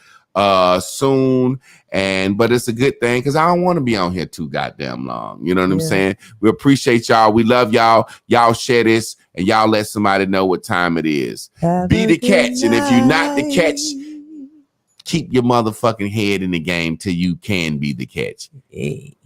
soon. But it's a good thing because I don't want to be on here too goddamn long. You know what I'm saying? We appreciate y'all. We love y'all. Y'all share this and y'all let somebody know what time it is. Be the catch. And if you're not the catch, keep your motherfucking head in the game till you can be the catch. Hey.